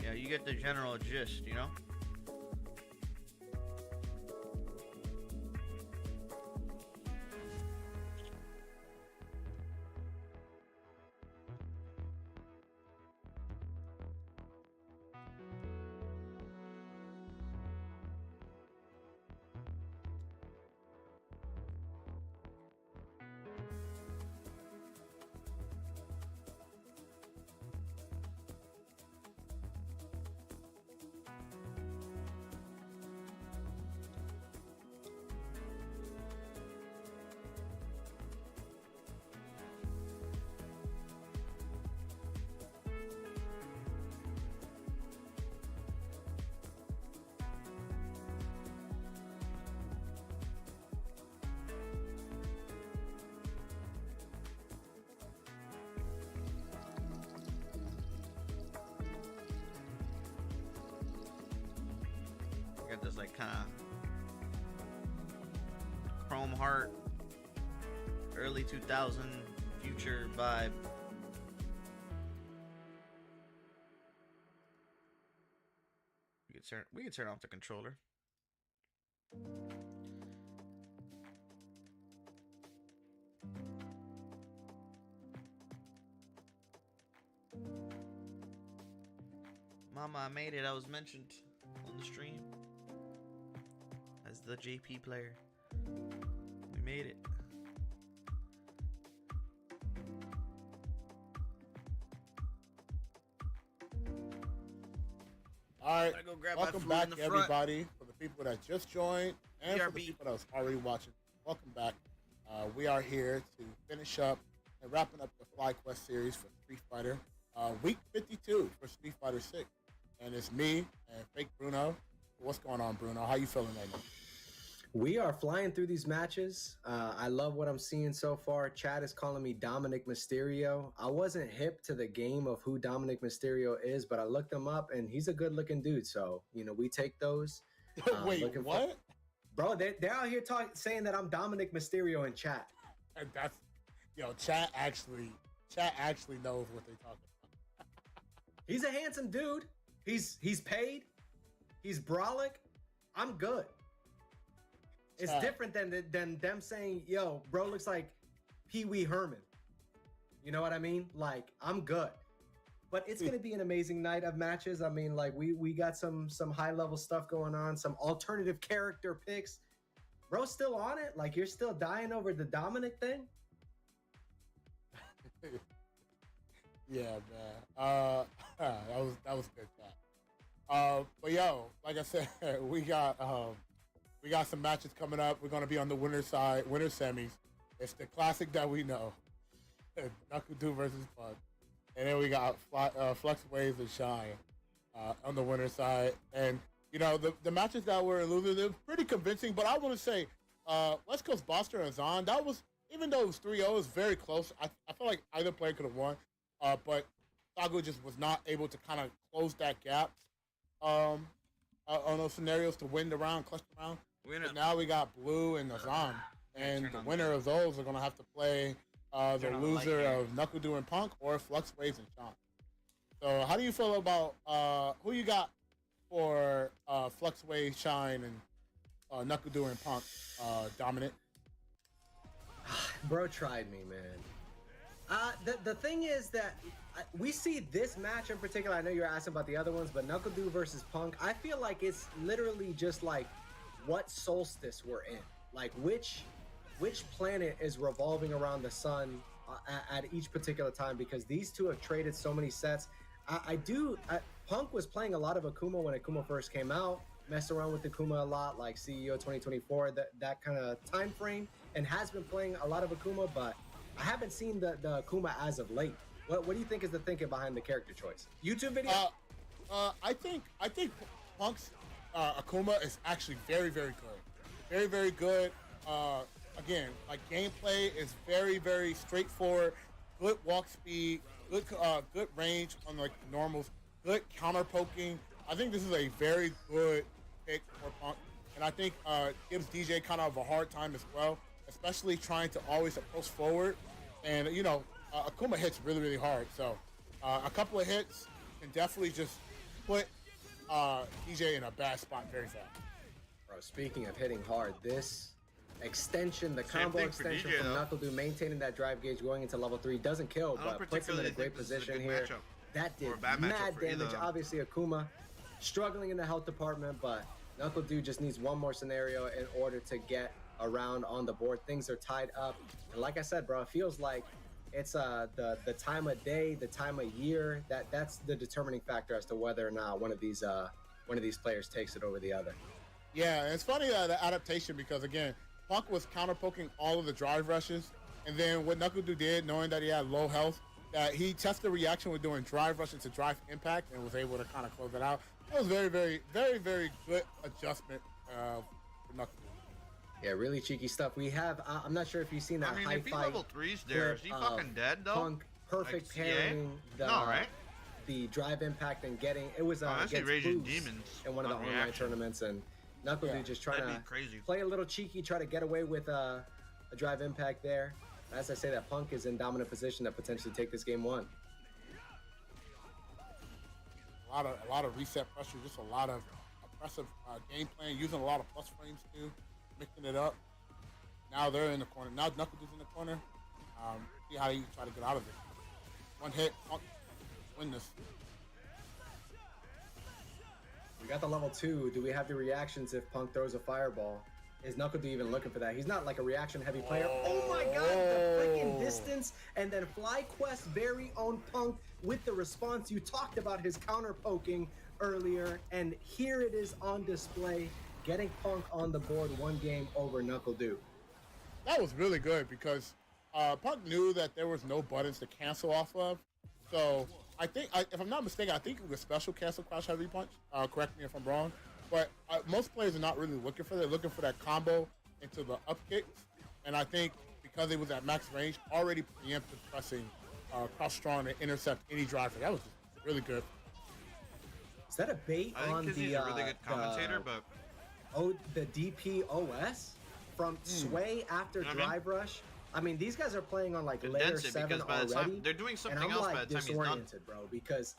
yeah, you get the general gist, you know? Got this like kind of chrome heart, early 2000 future vibe. We can turn off the controller. Mama, I made it. I was mentioned on the stream as the JP player. We made it. All right, Gotta go grab welcome my food in back, the front. everybody. For the people that just joined and for the BRB. people that was already watching, welcome back. We are here to finish up and wrapping up the FlyQuest series for Street Fighter, week 52 for Street Fighter 6. And it's me and Fake Bruno. What's going on, Bruno? How you feeling right now? We are flying through these matches. I love what I'm seeing so far. Chad is calling me Dominic Mysterio. I wasn't hip to the game of who Dominic Mysterio is, but I looked him up, and he's a good-looking dude. So, you know, we take those. Wait, what? Bro, they're out here saying that I'm Dominic Mysterio in chat. And that's, chat actually knows what they're talking about. He's a handsome dude. He's paid. He's brolic. I'm good. It's different than them saying, "Yo, bro looks like Pee Wee Herman." You know what I mean? Like, I'm good. But it's gonna be an amazing night of matches. I mean, like we got some high level stuff going on, some alternative character picks. Bro's still on it. Like, you're still dying over the Dominic thing. Yeah, man. That was good. But yo, like I said, we got some matches coming up. We're gonna be on the winner semis. It's the classic that we know, NuckleDu versus Punk, and then we got Flex Waves and Shine on the winner side. And you know the matches that were losing, they're pretty convincing. But I want to say, West Coast Buster and Zon, that was, even though it was 3-0, it was very close. I feel like either player could have won, but Sago just was not able to kind of close that gap on those scenarios to win the round, clutch the round. But now we got Blue and Azan, and the winner of those are going to have to play the loser of NuckleDu and Punk or Flux Waves and Sean. So how do you feel about who you got for Flux Waves, Shine, and NuckleDu and Punk, Dominant? Bro tried me, man. The thing is that we see this match in particular. I know you're asking about the other ones, but NuckleDu versus Punk, I feel like it's literally just like what solstice we're in. Like which planet is revolving around the sun at each particular time, because these two have traded so many sets. Punk was playing a lot of Akuma when Akuma first came out, messed around with Akuma a lot, like CEO 2024, that kind of time frame, and has been playing a lot of Akuma, but I haven't seen the Akuma as of late. What do you think is the thinking behind the character choice? YouTube video? I think Punk's Akuma is actually very, very good. Very, very good. Again, like gameplay is very, very straightforward. Good walk speed, good range on like the normals, good counter poking. I think this is a very good pick for Punk, and I think gives DJ kind of a hard time as well, especially trying to always approach forward. And you know, Akuma hits really, really hard. So a couple of hits can definitely just put DJ in a bad spot very fast. Bro, speaking of hitting hard, this extension, the combo extension DJ, from though. NuckleDu, maintaining that drive gauge going into level 3, doesn't kill, but puts him in a great position here. That did mad damage. Obviously, Akuma struggling in the health department, but NuckleDu just needs one more scenario in order to get around on the board. Things are tied up, and like I said, bro, it feels like it's the time of day, the time of year, that's the determining factor as to whether or not one of these players takes it over the other. Yeah, it's funny the adaptation, because again, Punk was counter poking all of the drive rushes, and then what NuckleDu did, knowing that he had low health, that he tested the reaction with doing drive rush into drive impact and was able to kind of close it out. That was very, very, very, very good adjustment for NuckleDu. Yeah, really cheeky stuff. We have, I'm not sure if you've seen that I mean, high if he fight level 3's there, is he fucking dead though? Punk perfect Like, pairing no, right? the drive impact and getting, it was Honestly, against Raging Boost Demons in one of the on online reaction. tournaments, and NuckleDu just trying That'd to be crazy. play a little cheeky, try to get away with a drive impact there. As I say, that Punk is in dominant position to potentially take this game one. A lot of reset pressure, just a lot of aggressive game plan, using a lot of plus frames too, mixing it up. Now they're in the corner. Now NuckleDu's in the corner. See how you try to get out of it. One hit, Punk, win this. We got the level 2. Do we have the reactions if Punk throws a fireball? Is NuckleDu even looking for that? He's not like a reaction heavy player. Oh my god, the freaking distance. And then FlyQuest's very own Punk with the response. You talked about his counter poking earlier, and here it is on display, getting Punk on the board, one game over NuckleDu. That was really good, because Punk knew that there was no buttons to cancel off of. So I think, if I'm not mistaken, I think it was special cancel crouch heavy punch. Correct me if I'm wrong. But most players are not really looking for that. They're looking for that combo into the up kicks. And I think because it was at max range, already preempted pressing crouch strong to intercept any driver. That was just really good. Is that a bait I think on because the he's a really good commentator, but the DPOS from Sway after You know what I mean? Drive Rush? I mean, these guys are playing on like layer condense it 7 because by the already. time they're doing And something I'm else by like the time he's done. disoriented, bro, because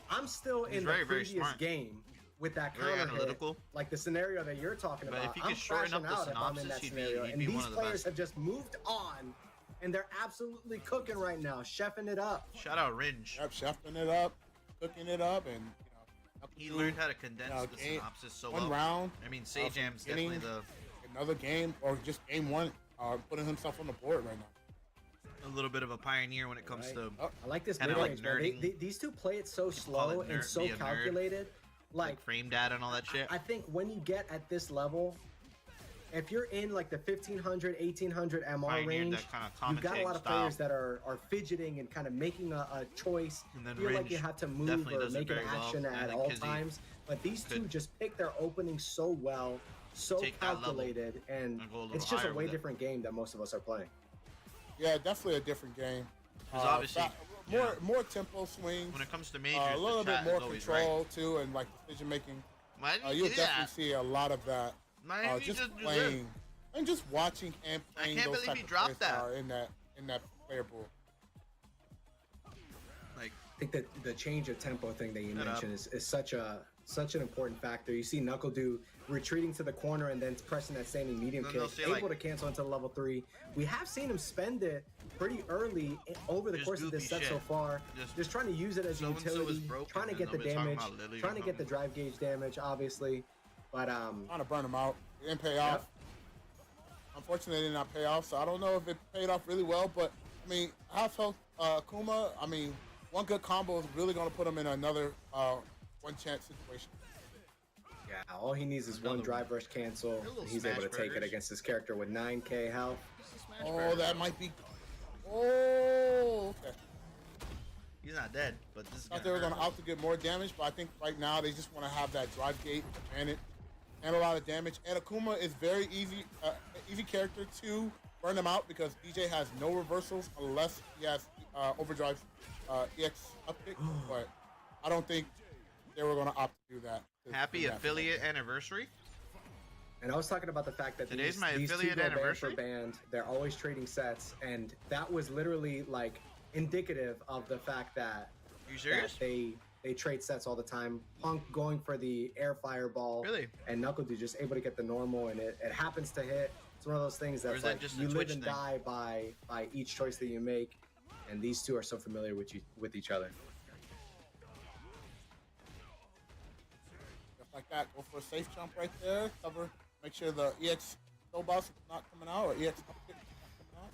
I'm still He's in very, the very previous smart. game with that Very counter hit, analytical. like the scenario that you're talking But about. if he I'm could shorten up crashing the out if I'm in synopsis, that he'd scenario. be And one these of the players best. have just moved on, and they're absolutely cooking right now, chefing it up. Shout out Ringe. Yep, chefing it up, cooking it up, and He learned how to condense the game- synopsis so one well. round. I mean, from Sajam's beginning, definitely another game or just game one, putting himself on the board right now. a little bit of a pioneer when it comes Right. to. Oh, I like this Kinda mid like range, man. nerding. These two play it so call slow it and nerd- so be a nerd. calculated. Like frame data and all that shit. I think when you get at this level, if you're in like the 1500, 1800 MR Pioneered range, that kind of you've got a lot of commentating players style. that are fidgeting and kind of making a choice. And then Feel like Ringe you have to move definitely or does it make an very well. action And I at think all Kizzy times. But these two could just pick their opening so well, so take that level calculated, and and go a little it's just a higher way with it. different game that most of us are playing. Yeah, definitely a different game. 'Cause obviously, you know, more tempo swings. when it comes to majors, A little the bit chat more is always control too, and like decision making. Right. Why did You'll you do definitely that? see a lot of that. Why did you Just just do playing and just watching and playing can't those believe type he of dropped players that. are in that player pool. Like, I think that the change of tempo thing that you Shut mentioned is such an important factor. You see NuckleDu retreating to the corner and then pressing that standing medium Then kick, they'll say, able like- to cancel into level 3. We have seen him spend it pretty early over the Just course of this goofy set so shit. far. Just trying to use it as a so-and-so is utility, broken, trying to and get the nobody's talking damage, about Lily or trying to get the something. drive gauge damage, obviously. But Trying to burn them out. It didn't pay off. Unfortunately, it did not pay off. So I don't know if it paid off really well. But I mean, half health Akuma. I mean, one good combo is really going to put him in another one chance situation. yeah, all he needs is one Another drive rush cancel, little and he's able to smash take it burgers. against this character with 9k health. Oh, that might be. Oh, okay. he's not dead, but this is Thought they were going to opt to get more damage, but I think right now they just want to have that drive gate advantage and a lot of damage. And Akuma is very easy character to burn them out because DJ has no reversals unless he has overdrive EX upkick. But I don't think they were going to opt to do that. Happy Yeah. affiliate anniversary. And I was talking about the fact that Today's these, my these two affiliate go band anniversary? for band. They're always trading sets, and that was literally like indicative of the fact that, You serious? they trade sets all the time. Punk going for the air fireball, Really? and NuckleDu just able to get the normal, and it happens to hit. It's one of those things Or that's is that like just a you live Twitch and thing? die by each choice that you make, and these two are so familiar with each other. Just like that. Go for a safe jump right there. Cover. Make sure the EX toe boss is not coming out or EX upkick is not coming out.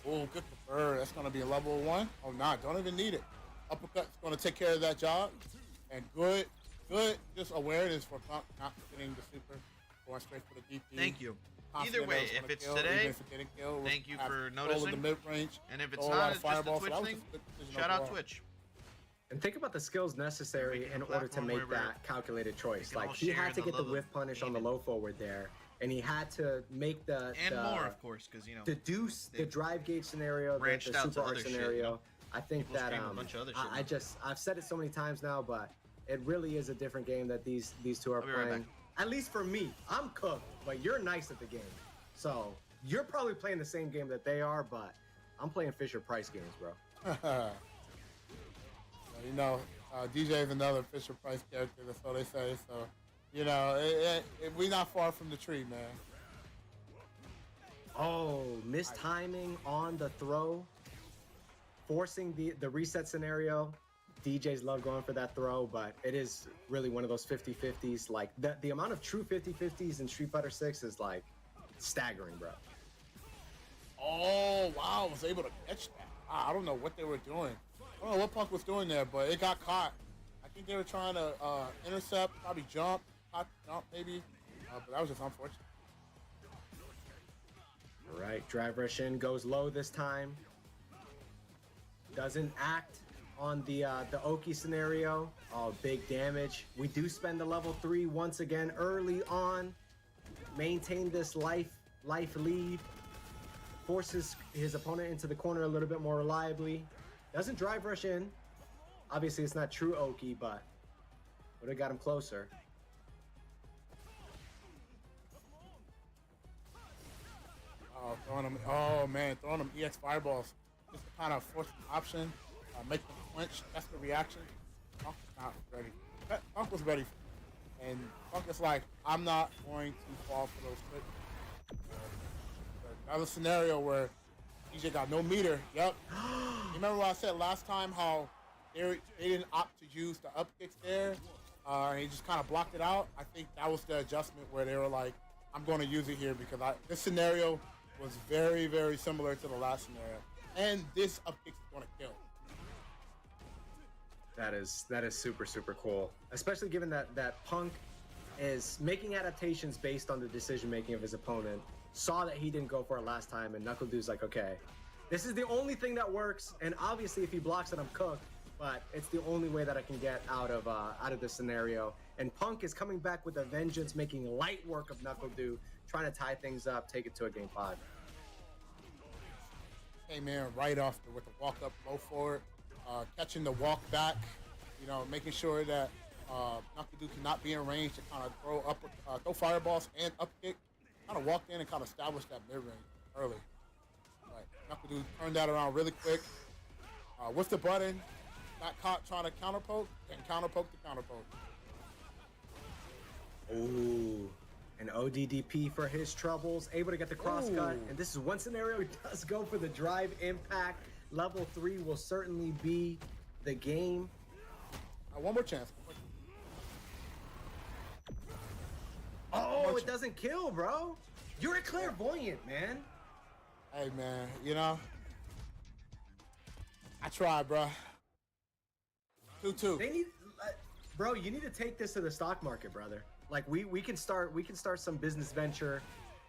Oh, good for Bird. That's going to be a level 1. Oh, nah. Don't even need it. Uppercut's going to take care of that job. And good just awareness for Punk not getting the super. Going straight for the DP. Thank you. Confident Either way, that was if gonna it's kill, today, even if it didn't kill, thank you have for control of noticing. the mid-range. And if it's throw a lot not, of it's just a fireballs, so Twitch that was thing. just a good decision Shout out overall. Twitch. And think about the skills necessary Making in a order to platform make where we're- that calculated choice. can all Like he share had to the get the love of whiff punish on the gaming. low forward there, and he had to make the And more, of course, because, you know, deduce the they've drive gauge scenario, the branched out to super art other shit, scenario. you know? I think People that stream a bunch of other shit now. I've said it so many times now, but it really is a different game that these two are I'll be right playing. back. At least for me, I'm cooked, but you're nice at the game. So you're probably playing the same game that they are, but I'm playing Fisher Price games, bro. You know, DJ is another Fisher Price character. That's all they say. So, you know, we not far from the tree, man. Oh, mistiming on the throw, forcing the reset scenario. DJs love going for that throw, but it is really one of those 50-50s. Like the amount of true 50-50s in Street Fighter 6 is like staggering, bro. Oh, wow. Was able to catch that. I don't know what they were doing. I don't know what Punk was doing there, but it got caught. I think they were trying to intercept, probably jump, maybe. But that was just unfortunate. All right, drive rush in goes low this time. Doesn't act on the Oki scenario. Oh, big damage. We do spend the level 3 once again early on. Maintain this life lead. Forces his opponent into the corner a little bit more reliably. Doesn't drive rush in. Obviously, it's not true Oki, but would have got him closer. Oh, throwing them EX fireballs. Just to kind of force an option. make them flinch. That's the reaction. Punk was not ready. Punk was ready, and Punk is like, I'm not going to fall for those tricks. Another scenario where DJ got no meter. Yep. You remember what I said last time? How they didn't opt to use the up kicks there, and he just kind of blocked it out. I think that was the adjustment where they were like, I'm going to use it here because this scenario was very, very similar to the last scenario, and this up kick is going to kill. That is super, super cool, especially given that Punk is making adaptations based on the decision making of his opponent. Saw that he didn't go for it last time, and NuckleDu's like, okay, this is the only thing that works, and obviously if he blocks it, I'm cooked. But it's the only way that I can get out of this scenario. And Punk is coming back with a vengeance, making light work of NuckleDu, trying to tie things up, take it to a game 5. Came in right off with the walk up, low forward, catching the walk back, making sure that NuckleDu cannot be in range to kind of throw fireballs and up kick. Kind of walked in and kind of established that mid range early. Right. NuckleDu turned that around really quick. With the button, got caught trying to counter poke and counter poke the counter poke. Ooh, an ODDP for his troubles, able to get the cross cut. And this is one scenario he does go for the drive impact. Level 3 will certainly be the game. One more chance. Oh, it doesn't kill, bro. You're a clairvoyant, man. Hey, man, I tried, bro. 2-2. They need, bro. You need to take this to the stock market, brother. Like we can start some business venture.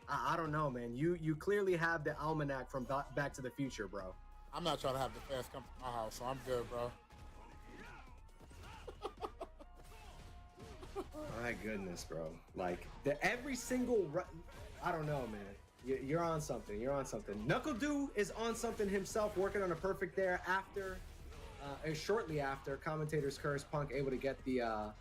I don't know, man. You clearly have the almanac from Back to the Future, bro. I'm not trying to have the fans come to my house, so I'm good, bro. My goodness, bro. Like every single, I don't know, man. You're on something. You're on something. NuckleDu is on something himself, working on a perfect there after, shortly after, commentator's curse, Punk able to get the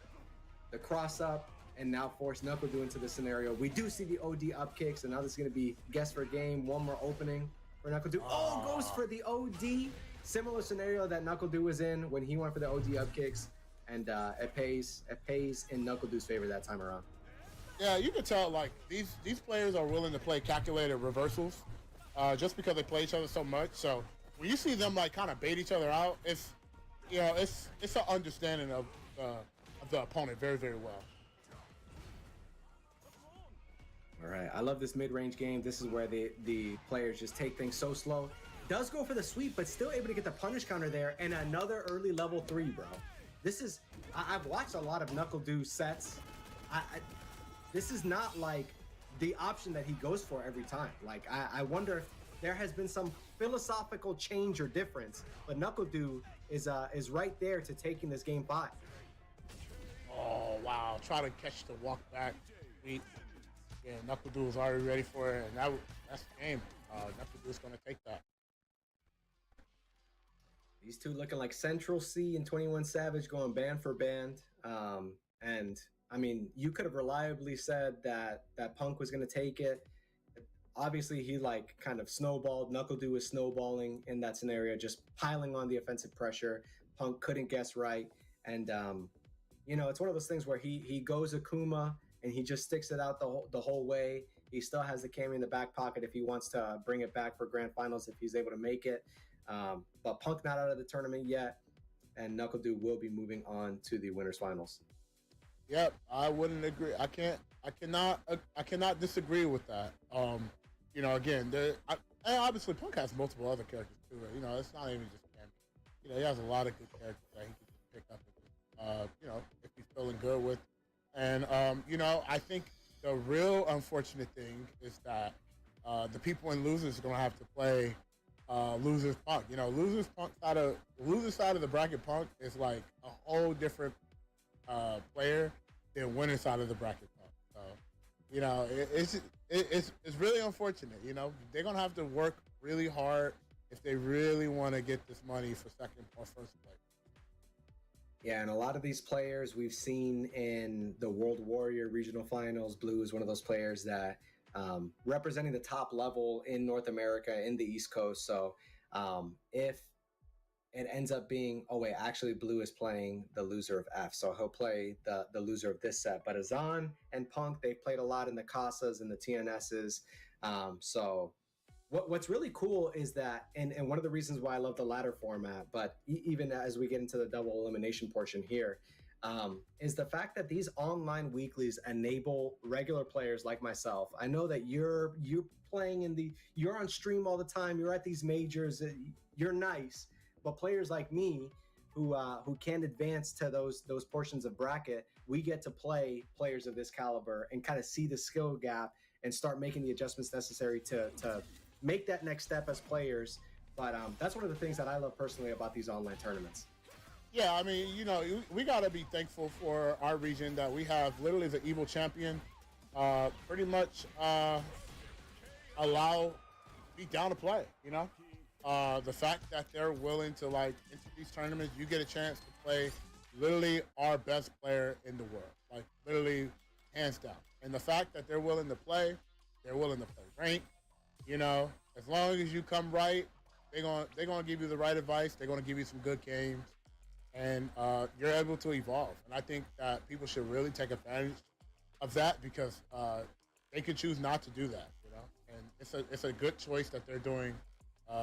cross up and now force NuckleDu into the scenario. We do see the OD up kicks, and now this is going to be guess for game. One more opening for NuckleDu. Oh, goes for the OD. Similar scenario that NuckleDu was in when he went for the OD up kicks, and it pays in NuckleDu's favor that time around. Yeah, you can tell like these players are willing to play calculated reversals, just because they play each other so much. So when you see them like kind of bait each other out, it's an understanding of the opponent very, very well. All right, I love this mid-range game. This is where the players just take things so slow. Does go for the sweep, but still able to get the punish counter there, and another early level 3, bro. This is, I've watched a lot of NuckleDu sets. This is not like the option that he goes for every time. Like, I wonder if there has been some philosophical change or difference, but NuckleDu is right there to taking this game 5. Oh, wow. Try to catch the walk back. Sweet. Yeah, NuckleDu was already ready for it, and that's the game. NuckleDu is going to take that. These two looking like Central C and 21 Savage going band for band. And I mean, you could have reliably said that Punk was going to take it. Obviously, he like kind of snowballed. NuckleDu was snowballing in that scenario, just piling on the offensive pressure. Punk couldn't guess right. And, it's one of those things where he goes Akuma and he just sticks it out the whole way. He still has the Kami in the back pocket if he wants to bring it back for grand finals if he's able to make it. But Punk not out of the tournament yet, and NuckleDu will be moving on to the winners finals. Yep, I wouldn't agree. I cannot disagree with that. Again, and obviously Punk has multiple other characters too. It's not even just him. He has a lot of good characters that he can pick up. If he's feeling good with. And I think the real unfortunate thing is that the people in losers are gonna have to play losers Punk. Losers side of the bracket Punk is like a whole different player than winner side of the bracket Punk. So it's really unfortunate. They're gonna have to work really hard if they really want to get this money for second or first place. Yeah, and a lot of these players we've seen in the World Warrior regional finals. Blue is one of those players that representing the top level in North America, in the East Coast. So if it ends up being, oh wait, actually Blue is playing the loser of F, so he'll play the loser of this set. But Azan and Punk, they've played a lot in the Casas and the TNSs. So what's really cool is that, and one of the reasons why I love the ladder format, but even as we get into the double elimination portion here, is the fact that these online weeklies enable regular players like myself. I know that you're playing you're on stream all the time, you're at these majors, you're nice, but players like me who can't advance to those portions of bracket, we get to play players of this caliber and kind of see the skill gap and start making the adjustments necessary to make that next step as players. But that's one of the things that I love personally about these online tournaments. Yeah, I mean, you know, we got to be thankful for our region that we have literally the Evil champion pretty much be down to play, you know? The fact that they're willing to, like, into these tournaments, you get a chance to play literally our best player in the world, like, literally hands down. And the fact that they're willing to play rank, you know, as long as you come right, they're gonna give you the right advice, they're gonna give you some good games, and you're able to evolve. And I think that people should really take advantage of that because they could choose not to do that, you know. And it's a good choice that they're doing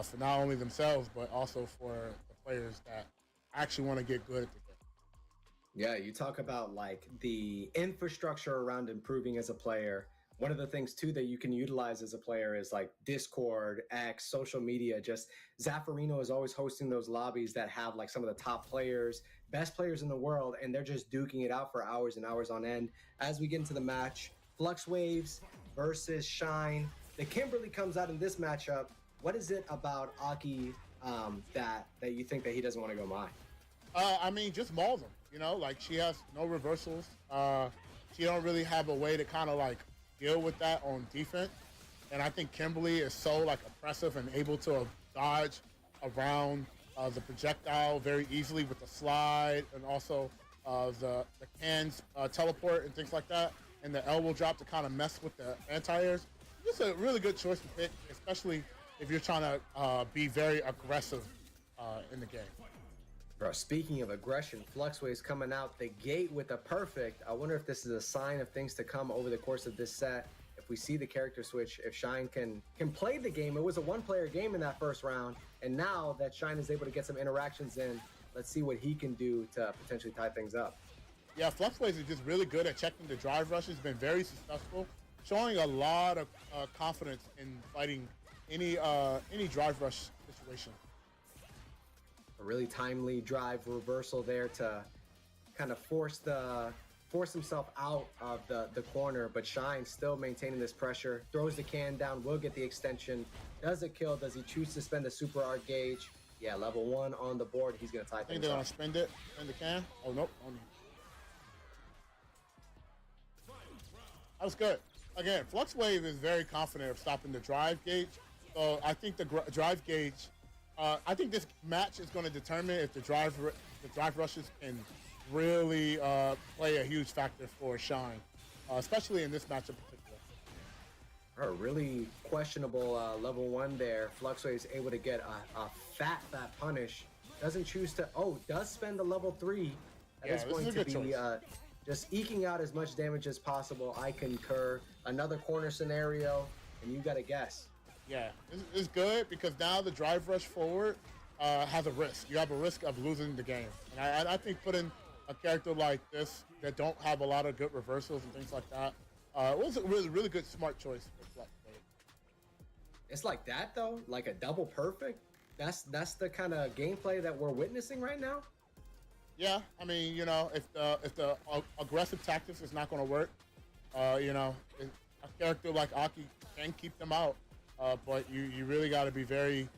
for not only themselves but also for the players that actually want to get good at the game. Yeah, you talk about like the infrastructure around improving as a player. One of the things too that you can utilize as a player is like Discord, X, social media. Just Zaffarino is always hosting those lobbies that have like some of the top players, best players in the world, and they're just duking it out for hours and hours on end. As we get into the match, Flux Waves versus Shine. The Kimberly comes out in this matchup. What is it about Aki that you think that he doesn't want to go mine? I mean, just maul them. You know, like she has no reversals. She don't really have a way to kind of like deal with that on defense. And I think Kimberly is so like oppressive and able to dodge around the projectile very easily with the slide and also the cans teleport and things like that, and the elbow drop to kind of mess with the anti-airs. Just a really good choice to pick, especially if you're trying to be very aggressive in the game. Bro, speaking of aggression, Fluxwave's coming out the gate with a perfect. I wonder if this is a sign of things to come over the course of this set. If we see the character switch, if Shine can play the game. It was a one-player game in that first round, and now that Shine is able to get some interactions in, let's see what he can do to potentially tie things up. Yeah, Fluxwaves is just really good at checking the drive rush. He's been very successful, showing a lot of confidence in fighting any drive rush situation. A really timely drive reversal there to kind of force himself out of the corner, but Shine still maintaining this pressure, throws the can down, will get the extension. Does it kill? Does he choose to spend the super art gauge? Yeah, level 1 on the board. He's going to tie I think things they're going up. to spend the can. Oh, nope. That was good. Again, Fluxwave is very confident of stopping the drive gauge. So I think the drive gauge, I think this match is going to determine if the drive rushes can really play a huge factor for Shine, especially in this match in particular. A really questionable level 1 there. Fluxwave is able to get a fat punish. Doesn't choose to, does spend the level 3. That is going to be just eking out as much damage as possible. I concur. Another corner scenario, and you got to guess. Yeah, it's good because now the drive rush forward has a risk. You have a risk of losing the game. And I think putting a character like this that don't have a lot of good reversals and things like that was a really good, smart choice for Fluxwave. It's like that, though? Like a double perfect? That's the kind of gameplay that we're witnessing right now? Yeah, I mean, you know, if the aggressive tactics is not going to work, you know, a character like Aki can keep them out. But you really got to be very,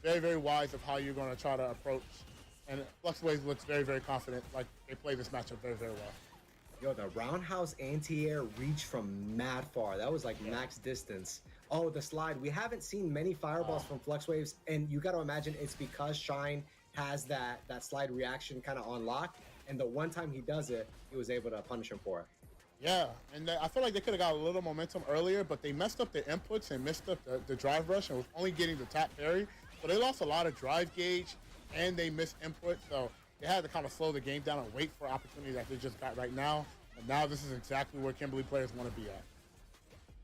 very wise of how you're going to try to approach. And Fluxwave looks very confident. Like they play this matchup very well. Yo, the roundhouse anti-air reached from mad far. That was like max distance. Oh, the slide. We haven't seen many fireballs from Fluxwaves, and you got to imagine it's because Shine has that slide reaction kind of on lock. And the one time he does it, he was able to punish him for it. Yeah, and I feel like they could have got a little momentum earlier, but they messed up the inputs and messed up the drive rush and was only getting the tap parry. So they lost a lot of drive gauge and they missed input, so they had to kind of slow the game down and wait for opportunities that they just got right now. And now this is exactly where Kimberly players want to be at.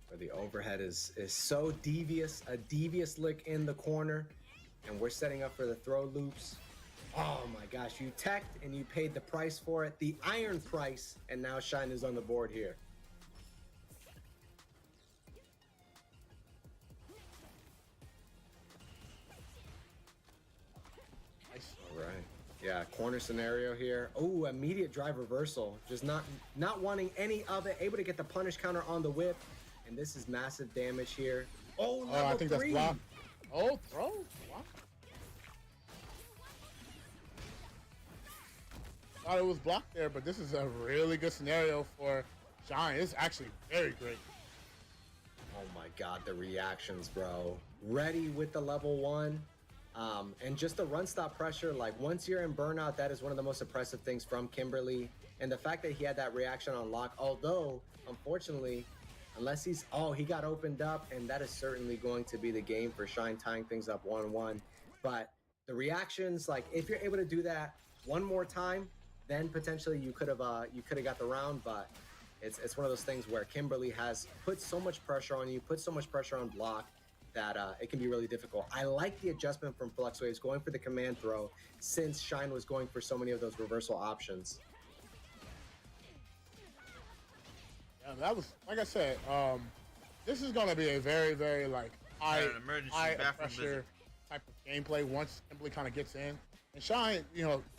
Where the overhead is so devious, a devious lick in the corner, and we're setting up for the throw loops. Oh my gosh, you teched and you paid the price for it, the iron price, and now Shine is on the board here. Nice. All right. Yeah, corner scenario here. Oh, immediate drive reversal. Just not wanting any of it. Able to get the punish counter on the whip. And this is massive damage here. Oh, level I think 3. that's blocked. Oh, throw. Wow. Thought it was blocked there, but this is a really good scenario for Shine. It's actually very great. Oh my god, the reactions, bro. Ready with the level 1. And just the run stop pressure, like once you're in burnout, that is one of the most impressive things from Kimberly. And the fact that he had that reaction on lock, although unfortunately, unless he got opened up, and that is certainly going to be the game for Shine, tying things up 1-1. But the reactions, like if you're able to do that one more time, then potentially you could have got the round. But it's one of those things where Kimberly has put so much pressure on you, put so much pressure on block, that it can be really difficult. I like the adjustment from Fluxwaves going for the command throw, since Shine was going for so many of those reversal options. Yeah, that was, like I said, this is going to be a very, very like high pressure type of gameplay once Kimberly kind of gets in. And Shine,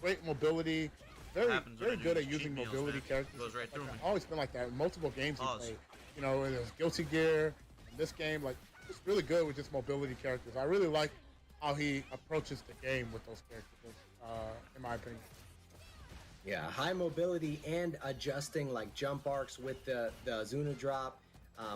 great mobility, very good at using mobility characters. Goes right through me. Always been like that in multiple games he played. It was Guilty Gear, in this game, like it's really good with just mobility characters. I really like how he approaches the game with those characters, in my opinion. Yeah, high mobility and adjusting like jump arcs with the Zuna drop.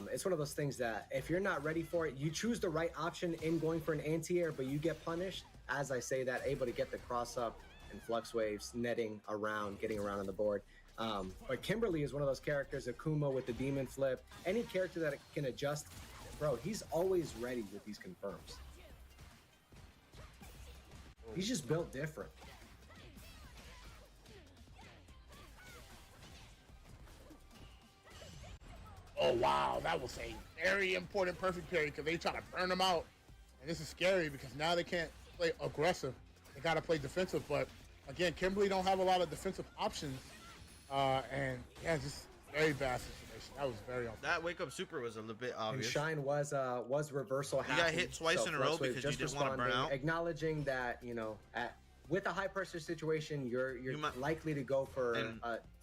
It's one of those things that if you're not ready for it, you choose the right option in going for an anti-air, but you get punished. As I say that, able to get the cross up and Fluxwaves netting around, getting around on the board. But Kimberly is one of those characters, Akuma with the demon flip. Any character that can adjust, bro, he's always ready with these confirms. He's just built different. Oh wow, that was a very important perfect parry because they try to burn him out. And this is scary because now they can't play aggressive. They gotta play defensive, but again, Kimberly don't have a lot of defensive options. And yeah, just very bad situation. That was very unfair. That wake up super was a little bit And obvious. Shine was reversal. You got hit twice in a row because you didn't want to burn out. Acknowledging that with a high pressure situation, you're likely to go for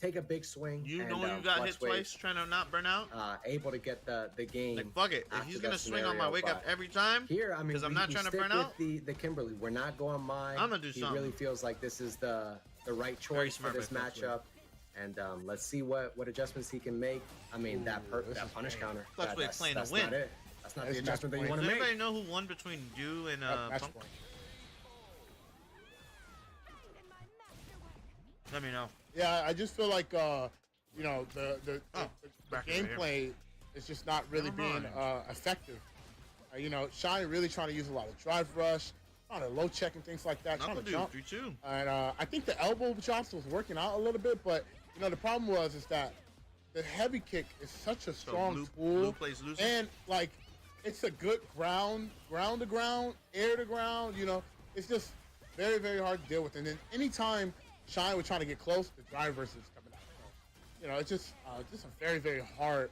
take a big swing. You got hit twice trying to not burn out. Able to get the game. Like fuck it, if he's gonna swing on my wake up every time. Here, I mean, because I'm not trying to burn out. The Kimberly, we're not going mine. I'm gonna do something. He really feels like this is the right choice for this matchup. And let's see what adjustments he can make. I mean, that punish counter. Fluxwave playing to that's win. Not it. That's not the adjustment that you want Does to make. anybody know who won between Dew and Match Punk? point. Let me know. Yeah, I just feel like the back over gameplay is just not really being effective. Shine really trying to use a lot of drive rush, trying to low check and things like that, trying to jump. 3-2. And I think the elbow drops was working out a little bit, but the problem is that the heavy kick is such a strong tool, Blue plays loser. and like it's a good ground to ground, air to ground. It's just very, very hard to deal with. And then anytime Shine was trying to get close, the drive versus coming out. So, it's just a very, very hard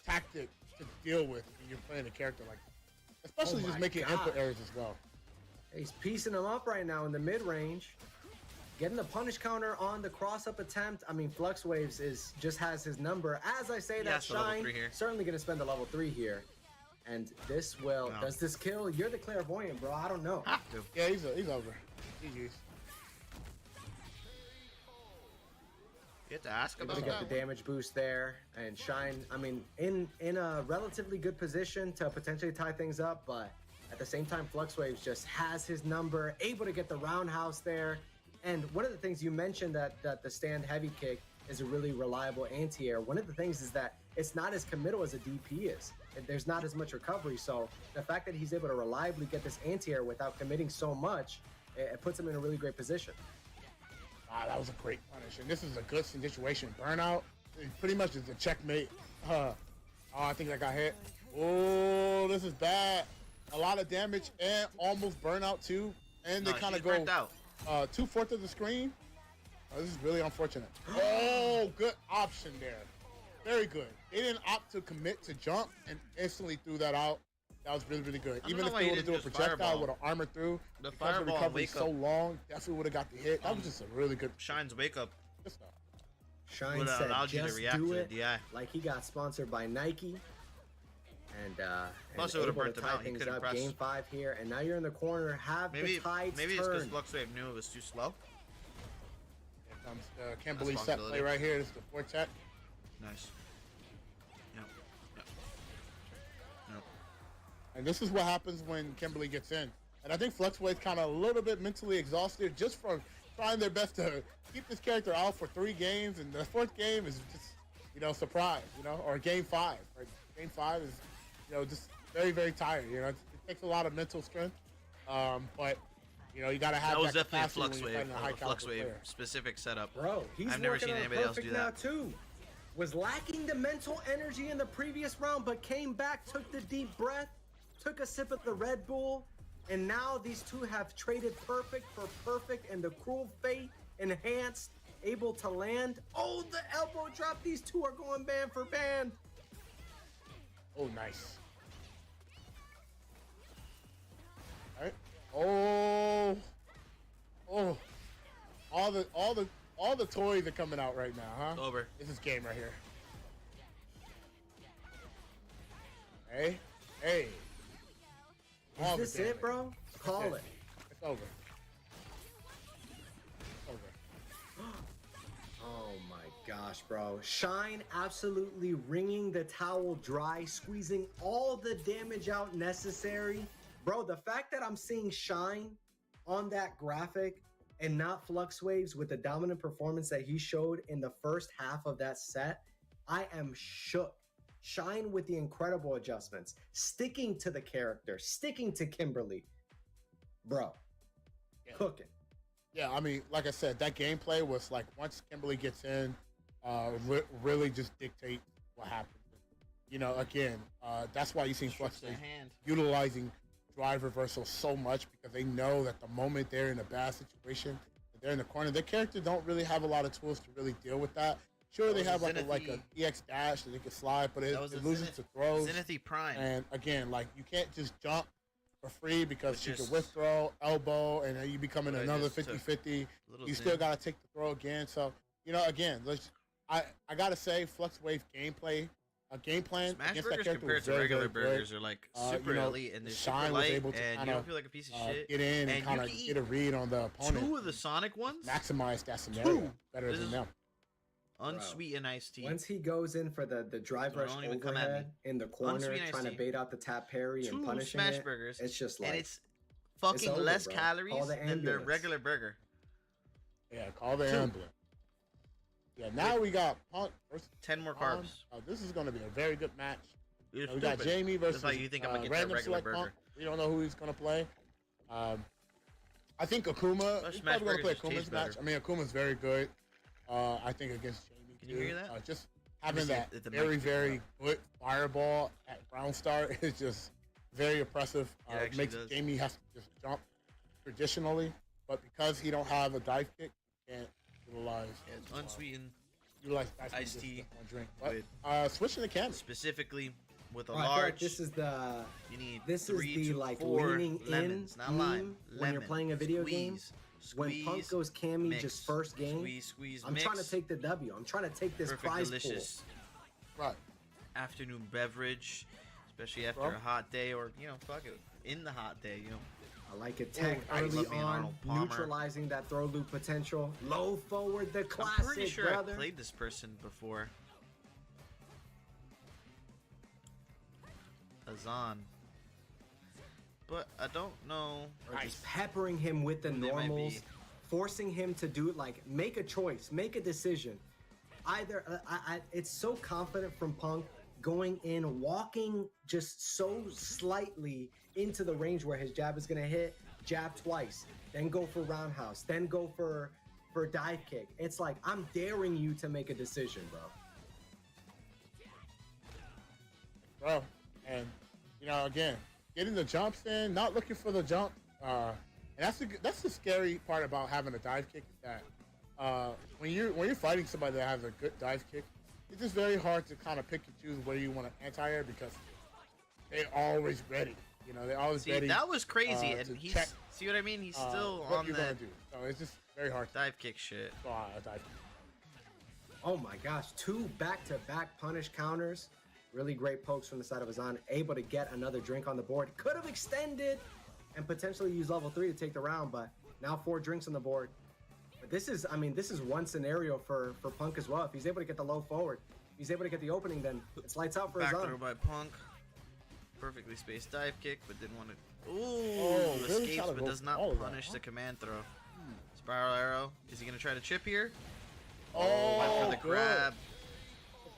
tactic to deal with when you're playing a character like that. Especially just making input errors as well. He's piecing him up right now in the mid range. Getting the punish counter on the cross-up attempt. I mean, Fluxwaves just has his number. As I say that, Shine certainly going to spend the level 3 here. And this will... No. Does this kill? You're the clairvoyant, bro. I don't know. Have to. Yeah, he's over. GG's. You have to ask Able about to get the damage boost there. And Shine, I mean, in a relatively good position to potentially tie things up. But at the same time, Fluxwaves just has his number. Able to get the roundhouse there. And one of the things you mentioned that the stand heavy kick is a really reliable anti-air. One of the things is that it's not as committal as a DP is. There's not as much recovery. So the fact that he's able to reliably get this anti-air without committing so much it puts him in a really great position. Ah, that was a great punish. And this is a good situation. Burnout, it pretty much is a checkmate. Oh, I think I got hit. Oh, this is bad. A lot of damage and almost burnout too. And they No, kind of she's burnt go out. 2/4 of the screen. Oh, this is really unfortunate. Oh, good option there. Very good. They didn't opt to commit to jump and instantly threw that out. That was really, really good. I don't Even know if why they he would have didn't do a just projectile fireball. with an armor through, The because the fireball recovery wake so up. long, definitely would have got the hit. That was just a really good Shine's wake up stuff. Shine would have said, allowed you to just react do to the it. DI. Like he got sponsored by Nike. And Plus, it would've able burnt to him tie out. He things couldn't up. press. Game 5 here, and now you're in the corner. Have Maybe the tides maybe it's because turn. Fluxwave knew it was too slow. Here comes the Kimberly set possibility. play right here. This is the forecheck. Nice. Yep. Yep. Yep. And this is what happens when Kimberly gets in. And I think Fluxwave's kind of a little bit mentally exhausted just from trying their best to keep this character out for 3 games. And the 4th game is just, surprise, or game 5. Right? Game 5 is, just very, very tired. It takes a lot of mental strength. But, you got to have That was that definitely a capacity when you're fighting a a high-caliber Fluxwave player. specific setup. Bro, he's I've never working seen on anybody else perfect do now that. too. Was lacking the mental energy in the previous round, but came back, took the deep breath, took a sip of the Red Bull, and now these two have traded perfect for perfect, and the cruel fate enhanced, able to land. Oh, the elbow drop. These two are going band for band. Oh, nice. All right. Oh. All the toys are coming out right now, huh? Over. This is game right here. Hey. All the Is this damage. it, bro? Call it. It's over. Oh my gosh, bro. Shine absolutely wringing the towel dry, squeezing all the damage out necessary. Bro, the fact that I'm seeing Shine on that graphic and not Fluxwaves with the dominant performance that he showed in the first half of that set, I am shook. Shine with the incredible adjustments, sticking to the character, sticking to Kimberly. Bro, cooking. Yeah, I mean, like I said, that gameplay was like once Kimberly gets in, really just dictate what happens. Again, that's why you see Strips the Fluxwave hand. utilizing drive reversal so much, because they know that the moment they're in a bad situation, they're in the corner, their character don't really have a lot of tools to really deal with that. Sure, That they was have a like a EX dash that they can slide, but it That was a loses to throws. Zenithy Prime. And again, like you can't just jump for free because But you can just- withdraw, elbow, and then you become in But I another just took 50-50. Little You Zen. still gotta take the throw again. So, again, I gotta say, Fluxwave gameplay, game plan Smash against that burgers character compared was to very, regular very good. burgers are like super elite and they're Shine super was light, able to and you kinda, don't feel like a piece of shit. get in and And you kind of can get a read on the opponent. 2 of the Sonic ones, Maximize that scenario better This than is- them. unsweetened iced tea. Once he goes in for the drive Don't rush even come at overhead in the corner, Unsweetened trying to iced tea. bait out the tap parry and 2 punishing smash it, burgers, it's just like and it's fucking over, less bro. calories Call the than the ambulance. regular burger. Yeah, call the 2. ambulance. Yeah, now we got Punk versus 10 more Punk. carbs. This is going to be a very good match. You're We got stupid. Jamie versus That's how you think I'm gonna get that random regular select burger. Punk. We don't know who he's gonna play. I think Akuma. Those He's smash probably gonna play burgers just taste Akuma's match. better. I mean, Akuma's very good. I think against Jamie. Can you too. hear that? Just Let me having see that if the mic very, picks it very up. good fireball at round start is just very oppressive. It actually Makes does. Jamie have to just jump traditionally, but because he don't have a dive kick, he can't utilize. Yeah, it's unsweetened, Utilize dive kick iced just tea one drink. But with- switching to Cannon. specifically with a Oh, I feel like large. this is the you need this is 3 the to like 4 leaning lemons, in not lime. meme when you're Lemon. playing a video game. Squeeze, When Punk goes Cammy mix, just first game, Squeeze, I'm mix. trying to take the W. I'm trying to take this Perfect, prize delicious Right. afternoon beverage, especially after Bro. a hot day, or fuck it, in the hot day, pool. I like it. Tech I early love me an on, Arnold Palmer. neutralizing that throw loop potential. Low forward, the I'm classic, pretty sure brother. I played this person before. Azan. But I don't know. Or just peppering him with the They might normals, be. forcing him to do it. Like, make a choice, make a decision. Either it's so confident from Punk going in, walking just so slightly into the range where his jab is gonna hit, jab twice, then go for roundhouse, then go for dive kick. It's like, I'm daring you to make a decision, bro. Bro, and you know, again, getting the jumps in, not looking for the jump, and that's the scary part about having a dive kick is that when you're fighting somebody that has a good dive kick, it's just very hard to kind of pick and choose where you want to anti-air because they're always ready. You know, they're always See, ready. that was crazy, and to he's check, see what I mean? He's still what on you're gonna that do. So it's just very hard to dive kick shit. a dive kick. Oh my gosh, 2 back-to-back punish counters. Really great pokes from the side of Azan. Able to get another drink on the board. Could have extended and potentially used level 3 to take the round, but now 4 drinks on the board. But this is, I mean, this is one scenario for Punk as well. If he's able to get the low forward, if he's able to get the opening, then it's lights out for Back Azan. throw by Punk. Perfectly spaced dive kick, but didn't want to. Ooh, Oh, really escapes, trying to but go does not for all of that, punish huh? the command throw. Spiral arrow. Is he gonna try to chip here? Oh, Went for the good. grab.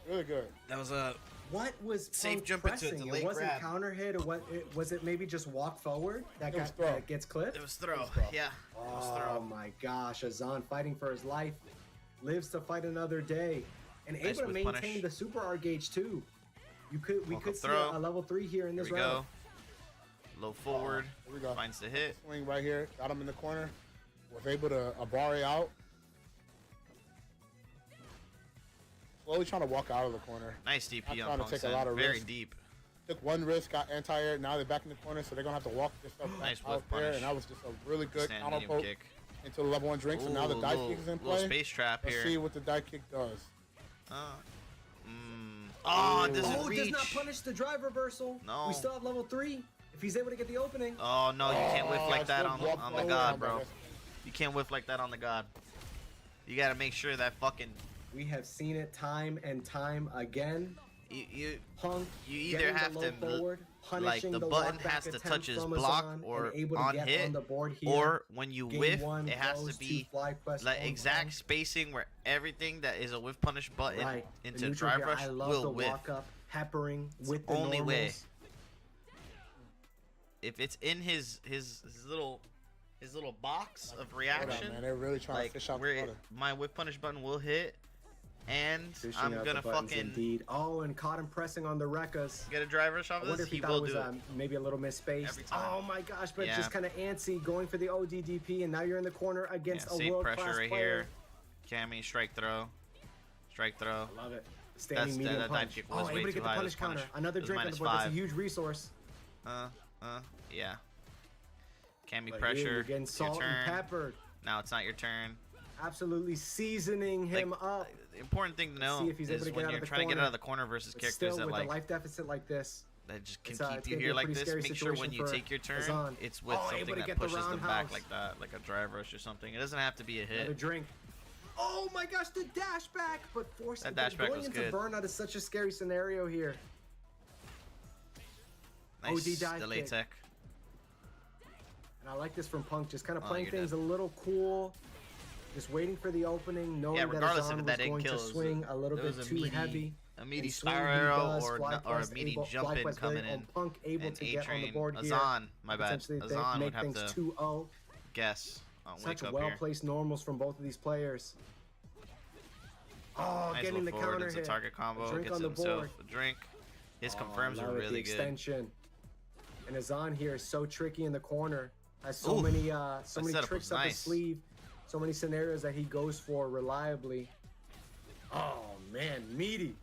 Really good. That was a What was Safe Punk jump into pressing? delayed It wasn't grab. counter hit, or what? Was it maybe just walk forward that It was got throw. that gets clipped? it was throw. Let's go. Yeah, it was Oh throw. my gosh, Azan fighting for his life, lives to fight another day, and Nice able to with maintain punish. the super R gauge too. We Walk could up see throw. a level 3 here in Here this we round. go. Low forward. Here we go. Finds the hit. Swing right here. Got him in the corner. Was able to Abari out. Slowly trying to walk out of the corner. Nice DP Not on trying to Punk's take a end. lot of Very risk. deep. Took one risk, got anti-air. Now they're back in the corner, so they're gonna have to walk this stuff back Nice out whiff there. punish. And that was just a really good Stand counter medium poke kick. into the level 1 drink. So now the Ooh, dive little- kick is in little play. space trap Let's here. see what the dive kick does. Oh, it doesn't Oh, reach. does not punish the drive reversal. No. We still have level 3. If he's able to get the opening. Oh no, you can't whiff like it's that good on walk the forward god, on bro. that. You can't whiff like that on the god. You gotta make sure that fucking We have seen it time and time again. you Punk you either getting the have low to forward, like punishing the the button walkback has to attempt touch his from block Azan or and able to on get hit, on the board here. or when you Game whiff, 1 it has goes to be FlyQuest like on exact Punk. spacing where everything that is a whiff punish button Right. The into neutral drive here, rush I love will the whiff. walk up, peppering with the only way. normals. If it's in his little box of Hold on, reaction, man. They're really trying like to fish out where the it, water. my whiff punish button will hit, and Fishing I'm out the gonna buttons fucking indeed. Oh, and caught him pressing on the Rekkas. get a drive rush off I of wonder this. if he He thought will it was do it. maybe a little misspaced. Every time. Oh my gosh, but Yeah. just kind of antsy going for the ODDP, and now you're in the corner against Yeah, a safe world pressure class right player. here. Cammy strike throw, strike throw. I love it. Standing That's- medium that dive punch. kick was Oh, way able to too get the high. punish That was counter. punish. Another It was drink on the minus board. That's a 5. huge resource. Yeah. Cammy But pressure. here you're getting It's your salt and turn. peppered. Now it's not your turn. Absolutely seasoning him Like, up. The important thing to Let's know see if he's able is to get when out of you're the trying to get corner. out of the corner versus But characters still, that with like a life deficit like this, that just can it's keep gonna you be here a like pretty this. scary Make sure when situation you for take your turn, Azan. it's with Oh, able something to that get the pushes them back roundhouse. like that, like a drive rush or something. It doesn't have to be a another hit. drink. Oh my gosh, the dash back, but forcing That dash back going was into good. burnout is such a scary scenario here. Nice OD dive delay kick. tech. And I like this from Punk, just kind of Oh, playing you're things dead. a little cool, just waiting for the opening, knowing Yeah, that regardless Azan if was that didn't going kill, to it was swing a little it bit was a too meaty- heavy. A meaty And swing spiral he arrow does, or a FlyQuest meaty able- jump in FlyQuest coming very- in. Punk able And to get on the A-Train. board here. Azan, my bad. Potentially Azan make would have things to 2-0. guess on Such wake up well here. placed normals from both of these players. Oh, Nice getting the little forward counter into hit. target combo. A drink Gets on the himself board. a drink. His Oh, confirms love are it, really the good. extension. And Azan here is so tricky in the corner. Has so Oof. many That so many setup tricks was up his nice. sleeve. So many scenarios that he goes for reliably. Oh man, meaty.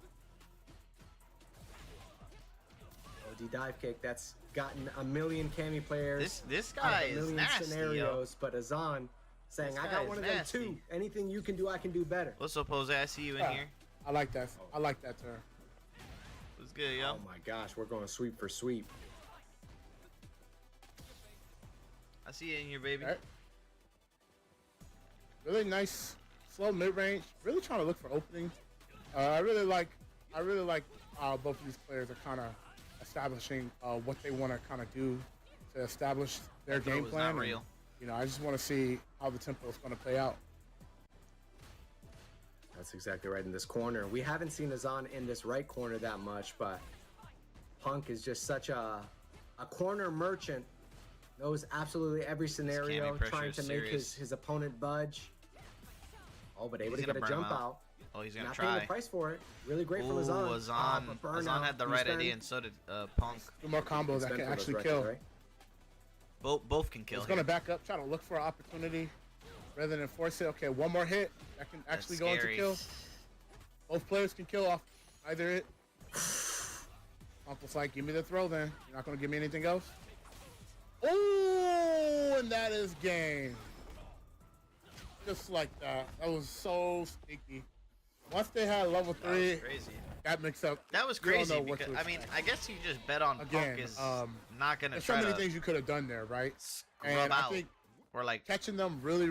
OD dive kick. That's gotten a million Cammy players. This out of guy a is million nasty, yo. scenarios, but Azan saying, This "I guy got is one of them nasty. too. Anything you can do, I can do better." What's up, Jose? I see you in Yeah. here. I like that. I like that turn. What's good, yo? Oh my gosh, we're going sweep for sweep. I see you in here, baby. Alright. Really nice, slow mid range. Really trying to look for openings. I really like both of these players are kind of establishing what they want to kind of do to establish their That throw game was plan. not and, real. you know, I just want to see how the tempo is going to play out. That's exactly right. In this corner, we haven't seen Azan in this right corner that much, but Punk is just such a corner merchant. Knows absolutely every scenario, pressure trying is to make serious. his opponent budge. Oh, but able He's to get gonna a burn him jump out. out. Oh, he's gonna Not paying try. the price for it. Really great from Ooh, Azan. Azan. But burnout. Azan had the right Houston. idea, and so did Punk. 2 more combos that Spent can for those actually records, kill. right? Both can kill. He's going to here. back up, try to look for an opportunity rather than force it. Okay, one more hit that can That's actually go into scary. kill. Both players can kill off either hit. Uncle's like, give me the throw then. You're not going to give me anything else? Oh, and that is game. Just like that. That was so sneaky. Once they had level That was 3, crazy. that mix up. That was you don't crazy know what because to I mean, expect. I guess you just bet on Again, Punk is not gonna there's so try many to things you could have done there, right? scrub And I out think or like. catching them really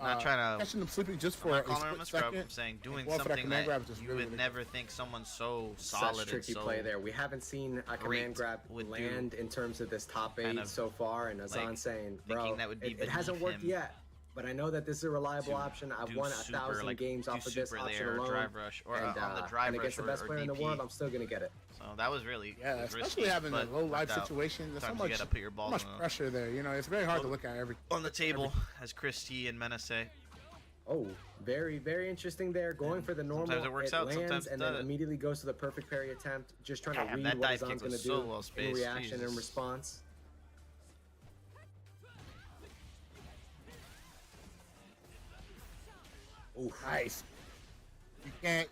Not trying to- catching them sleeping just I'm for not a calling him split a scrub. second. I'm saying doing going for that something command that grab is just you really, would really never think someone so solid Such tricky and so play there. We haven't seen a great command grab would do. land in terms of this top 8 Kind of, so far, and Azan like, saying, thinking bro, that would be it hasn't beneath worked him yet. But I know that this is a reliable to option. I've do won super, 1,000 like, games do off of this super option there, alone. drive rush, or and, on the drive and rush against the or, best or player in the DP. world, I'm still gonna get it. So that was really Yeah, it was especially risky, having a but low life worked out. situation. There's so Sometimes you much, gotta put your balls much on the- pressure there. You know, it's very hard to Well, look at everything. on the table, as Chris T and Menace say. Oh, very, very interesting there. Going for the normal. Sometimes it works out, lands sometimes it and then doesn't. immediately goes to the perfect parry attempt. Just trying Damn, to read that what dive Azan's kick going was to so do well in spaced. reaction and Jesus. response. Ooh, Nice. You can't,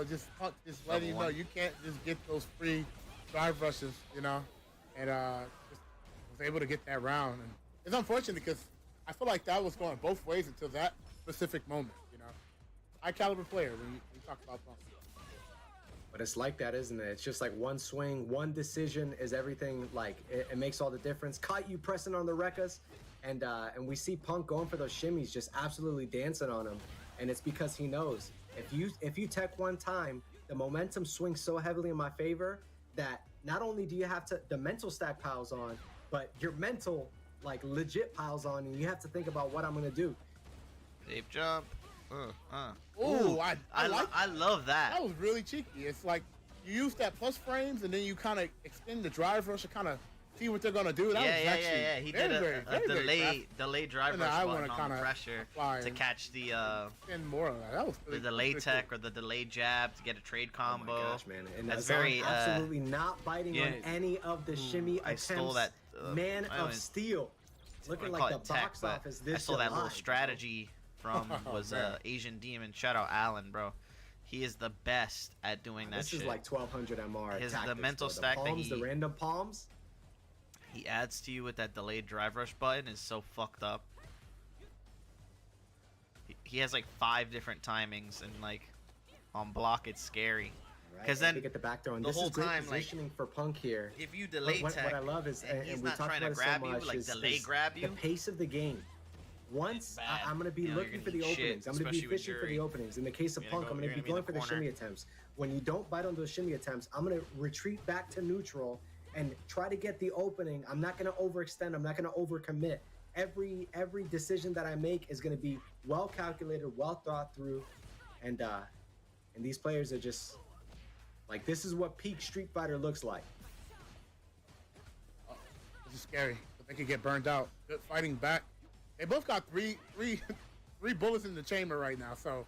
just letting you know one. you can't just get those free drive rushes, and just was able to get that round. And it's unfortunate because I feel like that was going both ways until that specific moment. High caliber player when you talk about Punk. But it's like that, isn't it? It's just like one swing, one decision is everything. Like it makes all the difference. Caught you pressing on the Rekkas, and we see Punk going for those shimmies, just absolutely dancing on him. And it's because he knows if you tech one time, the momentum swings so heavily in my favor that not only do you have the mental stack piles on, but your mental like legit piles on, and you have to think about what I'm gonna do. Safe jump. Ooh, I like I love that. that was really cheeky. It's like you use that plus frames and then you kind of extend the drive rush to kind of see what they're gonna do. That was actually He very, did very, a very, very delay crafty. delay drive And rush I button wanna on the kinda pressure apply to and catch the Extend more of that. That was really, delay really tech cool. or the delayed jab to get a trade Oh combo. my gosh, man! And That's Azan very absolutely not biting yeah. on any of the shimmy I attempts. stole that, Man I of don't- Steel, looking I call like it the tech, box but office this I stole that little July, bro. strategy from was man. Asian Demon. Shout out Alan, bro. He is the best at doing that This shit. is like 1200 MR. The tactics, mental bro. stack the that palms, the he- random palms. He adds to you with that delayed drive rush button is so fucked up. He has like 5 different timings and like on block it's scary. Right, 'Cause and then to get the back throw, and the this whole is great time, like, positioning for Punk here. If you delay What tech I love is, and and he's we not talked trying about to it so grab you, much, like is delay grab you, the pace of the game. Once bad. I'm going to be You know, you're looking gonna for the eat shit, openings, I'm going to be especially with fishing for Jury. the openings. In the case of You're Punk, gonna I'm go- going to you're be gonna going be for in the the shimmy corner. attempts. When you don't bite on those shimmy attempts, I'm going to retreat back to neutral and try to get the opening. I'm not going to overextend. I'm not going to overcommit. Every decision that I make is going to be well calculated, well thought through, and these players are just like, this is what peak Street Fighter looks like. This is scary. But they could get burned out. Good fighting back. They both got three bullets in the chamber right now. So,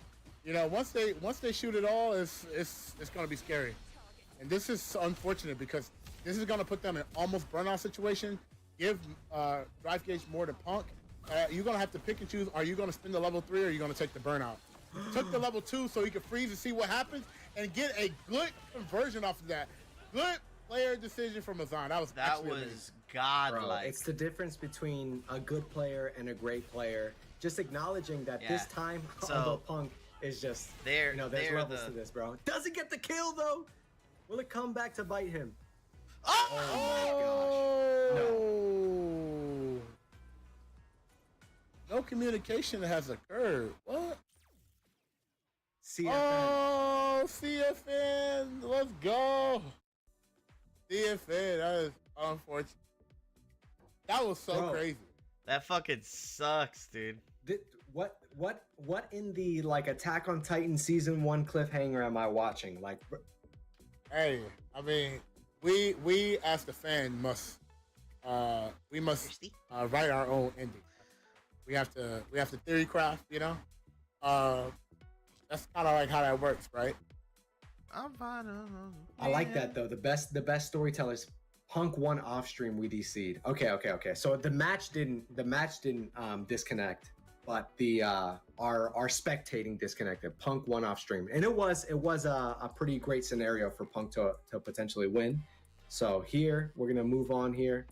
once they shoot it all, it's gonna be scary. And this is unfortunate because this is gonna put them in almost burnout situation. Give drive gauge more to Punk. You're gonna have to pick and choose. Are you gonna spend the level 3 or are you gonna take the burnout? Took the level 2 so he could freeze and see what happens and get a good conversion off of that. Good player decision from Azan. That was that actually was amazing. Bro, godlike. it's the difference between a good player and a great player. Just acknowledging that Yeah. this time, So, although Punk is just, they're there's they're levels the- to this, bro. Doesn't get the kill though. Will it come back to bite him? Oh! No communication has occurred. What? CFN. Oh, CFN. Let's go. CFN. That is unfortunate. That was so Bro. crazy. That fucking sucks, dude. What in the like Attack on Titan season 1 cliffhanger am I watching? Like, Hey, I mean, we as the fan must write our own ending. We have to theory craft, you know. That's kind of like how that works, right? I'm fine. I like that though. The best storytellers. Punk won off stream. We DC'd. Okay. So the match didn't disconnect, but the our spectating disconnected. Punk won off stream, and it was a pretty great scenario for Punk to potentially win. So here we're gonna move on here.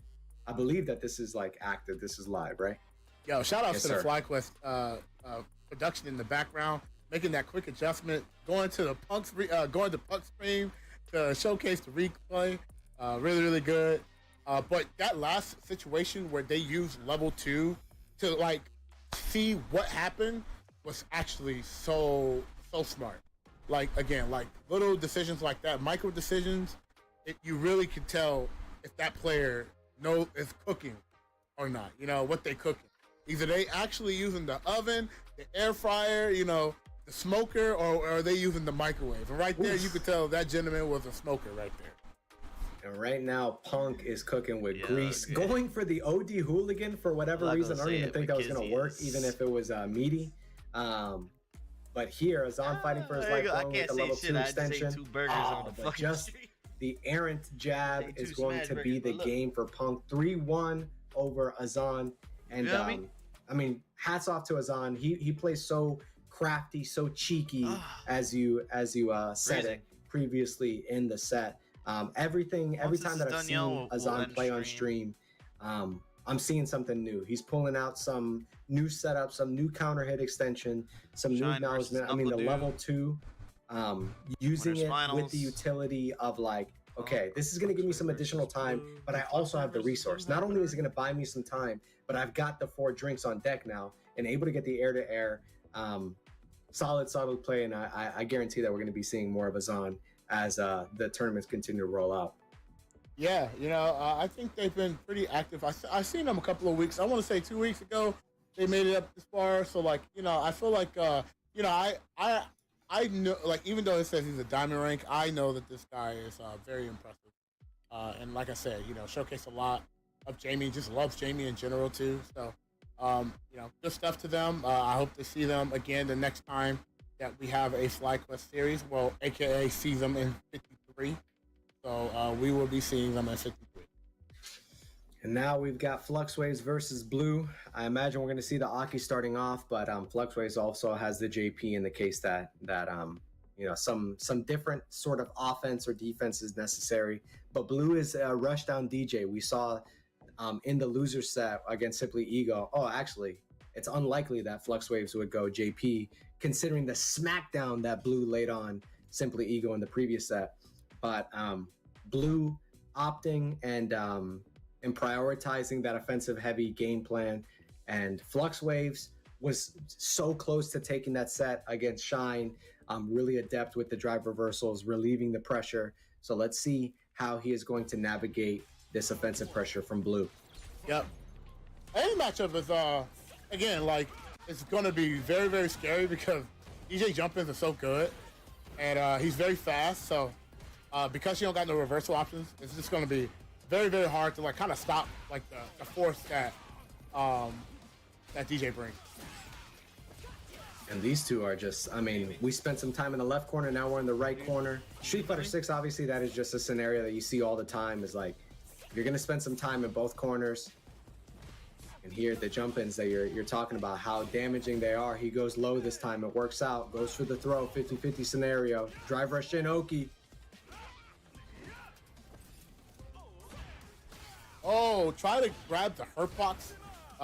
I believe that this is like active. This is live, right? Yo, shout outs Yes, to the sir. FlyQuest production in the background, making that quick adjustment, going to Punk's stream to showcase the replay. Really good. But that last situation where they used level 2 to like see what happened was actually so smart. Like again, like little decisions like that, micro decisions, you really could tell if that player is cooking or not. You know what they cooking. Either they actually using the oven, the air fryer, you know, the smoker, or are they using the microwave? And right there, you could tell that gentleman was a smoker right there. And right now, Punk is cooking with Yeah, grease, okay. going for the OD hooligan for whatever I'm not reason. I gonna don't say even it think that was because going he to work, is- even if it was meaty. But here, Azan fighting for his There you life, go. I going with can't the say level shit. 2 I had to say extension. 2 burgers on the but fucking just street. the errant jab Say is 2 going smash to be burgers, the but look. game for Punk. 3-1 over Azan. And feel me? I mean, hats off to Azan. He plays so crafty, so cheeky, as you said Freezing. it previously in the set. Every Once time this that is I've done, seen y'all, we'll Azan end play on stream. stream, I'm seeing something new. He's pulling out some new setup, some new counter hit extension, some new Shine versus acknowledgement. I mean, the Knuckle Dude. level 2, using Winners it with finals. the utility of like, okay, this is going to give me some additional time, but I also have the resource. Not only is it going to buy me some time, but I've got the 4 drinks on deck now and able to get the air to air. Solid play, and I guarantee that we're going to be seeing more of Azan as the tournaments continue to roll out. Yeah, you know, I think they've been pretty active. I seen them a couple of weeks. I want to say 2 weeks ago they made it up this far. So like, you know, I feel like you know, I know, like, even though it says he's a diamond rank, I know that this guy is very impressive. And like I said, you know, showcase a lot of Jamie. Just loves Jamie in general too. So you know, good stuff to them. I hope to see them again the next time that we have a FlyQuest series. Well, aka see them in 53. So we will be seeing them at 53. And now we've got Fluxwaves versus Blue. I imagine we're going to see the Aki starting off, but Fluxwaves also has the JP in the case that you know, some different sort of offense or defense is necessary. But Blue is a rush down DJ. We saw in the loser set against Simply Ego. Oh, actually, it's unlikely that Fluxwaves would go JP, considering the smackdown that Blue laid on Simply Ego in the previous set. But Blue opting and prioritizing that offensive heavy game plan, and Fluxwaves was so close to taking that set against Shine. Really adept with the drive reversals, relieving the pressure. So let's see how he is going to navigate this offensive pressure from Blue. Yep. Any matchup is again, like, it's gonna be very, very scary because DJ jump-ins are so good, and he's very fast. So because you don't got no reversal options, it's just gonna be very, very hard to like kind of stop like the force that that DJ brings. And these two are just, I mean, we spent some time in the left corner, now we're in the right corner. Street Fighter 6, obviously, that is just a scenario that you see all the time, is like, you're going to spend some time in both corners. And here, the jump-ins that you're talking about, how damaging they are. He goes low this time, it works out, goes for the throw, 50-50 scenario. Drive rush in, Oki. Oh, try to grab the hurt box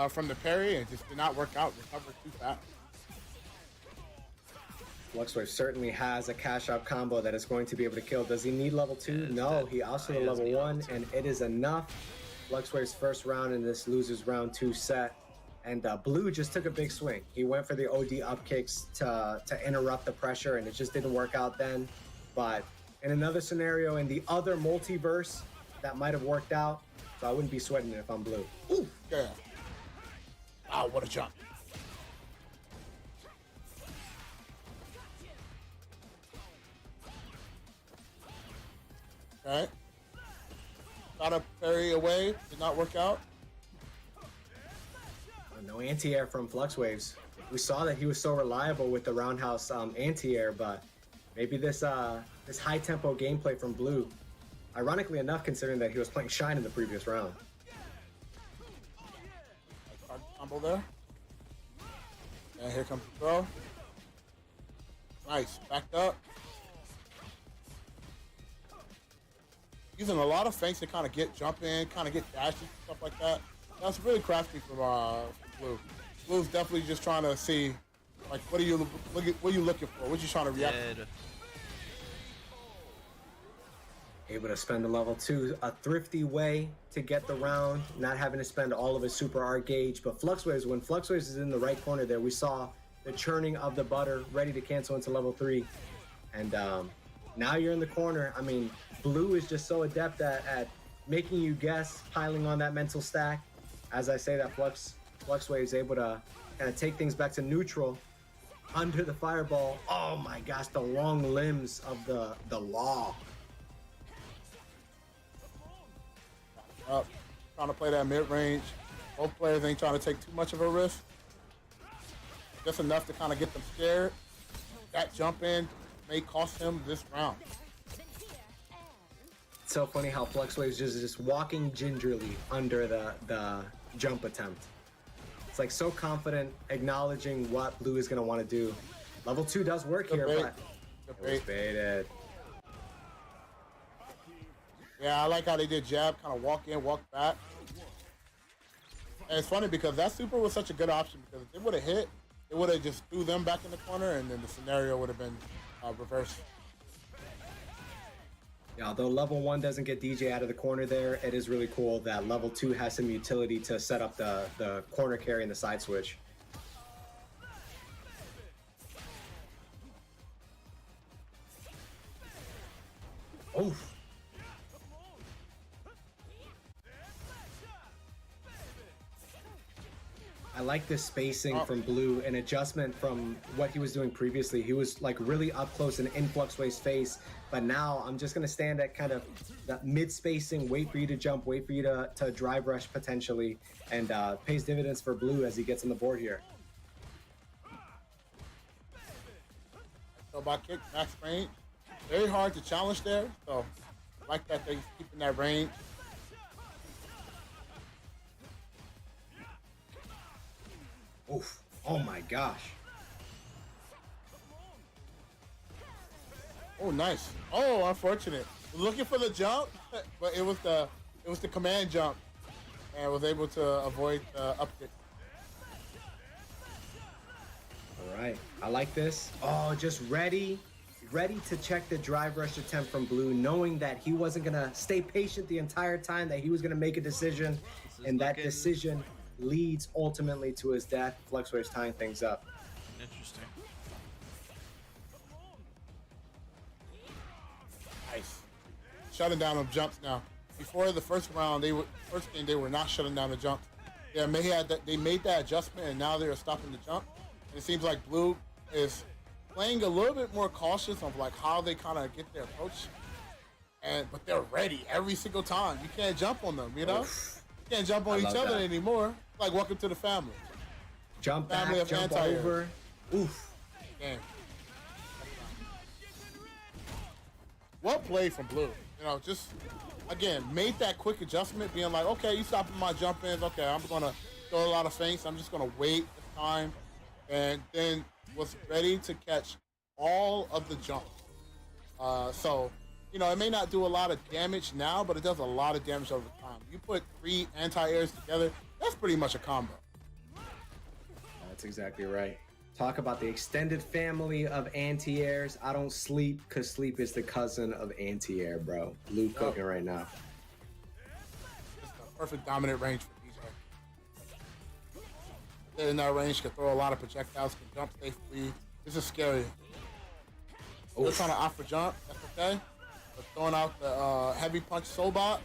from the parry and just did not work out. Recovered too fast. Fluxwave certainly has a cash-out combo that is going to be able to kill. Does he need level 2? No, he also he to doesn't level need 1, level 2. and it is enough. Fluxwave's first round in this losers round 2 set. And Blue just took a big swing. He went for the OD up kicks to interrupt the pressure, and it just didn't work out then. But in another scenario, in the other multiverse, that might have worked out. So I wouldn't be sweating it if I'm Blue. Ooh. Yeah. Wow, what a jump. Okay. Got a parry away. Did not work out. No anti-air from Flux Waves. We saw that he was so reliable with the roundhouse anti-air, but maybe this this high tempo gameplay from Blue, ironically enough, considering that he was playing Shine in the previous round. Nice combo there. And here comes the throw. Nice, backed up. Using a lot of feints to kind of get jump in, kind of get dashes and stuff like that. That's really crafty from Blue. Blue's definitely just trying to see, like, what are you looking for? What you trying to react to? Dead. Able to spend the level 2 a thrifty way to get the round, not having to spend all of his super R gauge. But Flux Waves, when Flux Waves is in the right corner there, we saw the churning of the butter ready to cancel into level 3. And now you're in the corner. I mean, Blue is just so adept at making you guess, piling on that mental stack. As I say that, Flux Wave is able to kind of take things back to neutral under the fireball. Oh my gosh, the long limbs of the law. Up, trying to play that mid-range. Both players ain't trying to take too much of a risk. Just enough to kind of get them scared. That jump in may cost him this round. It's so funny how Flux Waves is just walking gingerly under the jump attempt. It's like so confident, acknowledging what Blue is going to want to do. Level 2 does work Good here, bait. but Good it was bait. baited. Yeah, I like how they did jab, kind of walk in, walk back. And it's funny because that super was such a good option because if it would have hit, it would have just threw them back in the corner and then the scenario would have been reversed. Yeah, although level 1 doesn't get DJ out of the corner there, it is really cool that level 2 has some utility to set up the corner carry and the side switch. Oof. I like this spacing from Blue, an adjustment from what he was doing previously. He was like really up close and in Flux Wave's face, but now I'm just gonna stand at kind of that mid spacing, wait for you to jump, wait for you to drive rush potentially, and pays dividends for Blue as he gets on the board here. So by kick, max range, very hard to challenge there. So I like that they're keeping that range. Oof. Oh my gosh. Oh, nice. Oh, unfortunate. Looking for the jump, but it was the command jump, and was able to avoid the up kick. All right, I like this. Oh, just ready to check the drive rush attempt from Blue, knowing that he wasn't gonna stay patient the entire time, that he was gonna make a decision, and that decision leads ultimately to his death. Flux Waves tying things up. Interesting. Nice. Shutting down them jumps now. Before the first round, first game they were not shutting down the jumps. Yeah, they made that adjustment, and now they're stopping the jump. And it seems like Blue is playing a little bit more cautious of like how they kind of get their approach. But they're ready every single time. You can't jump on them, you know? Oof. You can't jump on each other anymore. Like welcome to the family. Jump Family back, of jump anti-air. over. Oof. Damn. Well played from Blue. You know, just again made that quick adjustment, being like, okay, you stopping my jump ins. Okay, I'm gonna throw a lot of feints. I'm just gonna wait this time, and then was ready to catch all of the jumps. So, you know, it may not do a lot of damage now, but it does a lot of damage over time. You put 3 anti-airs together, that's pretty much a combo. That's exactly right. Talk about the extended family of anti-airs. I don't sleep because sleep is the cousin of anti-air, bro. Blue cooking right now. Just a perfect dominant range for DJ. They're in that range, can throw a lot of projectiles, can jump safely. This is scary. They're trying to offer jump, that's okay. But throwing out the heavy punch Sobot,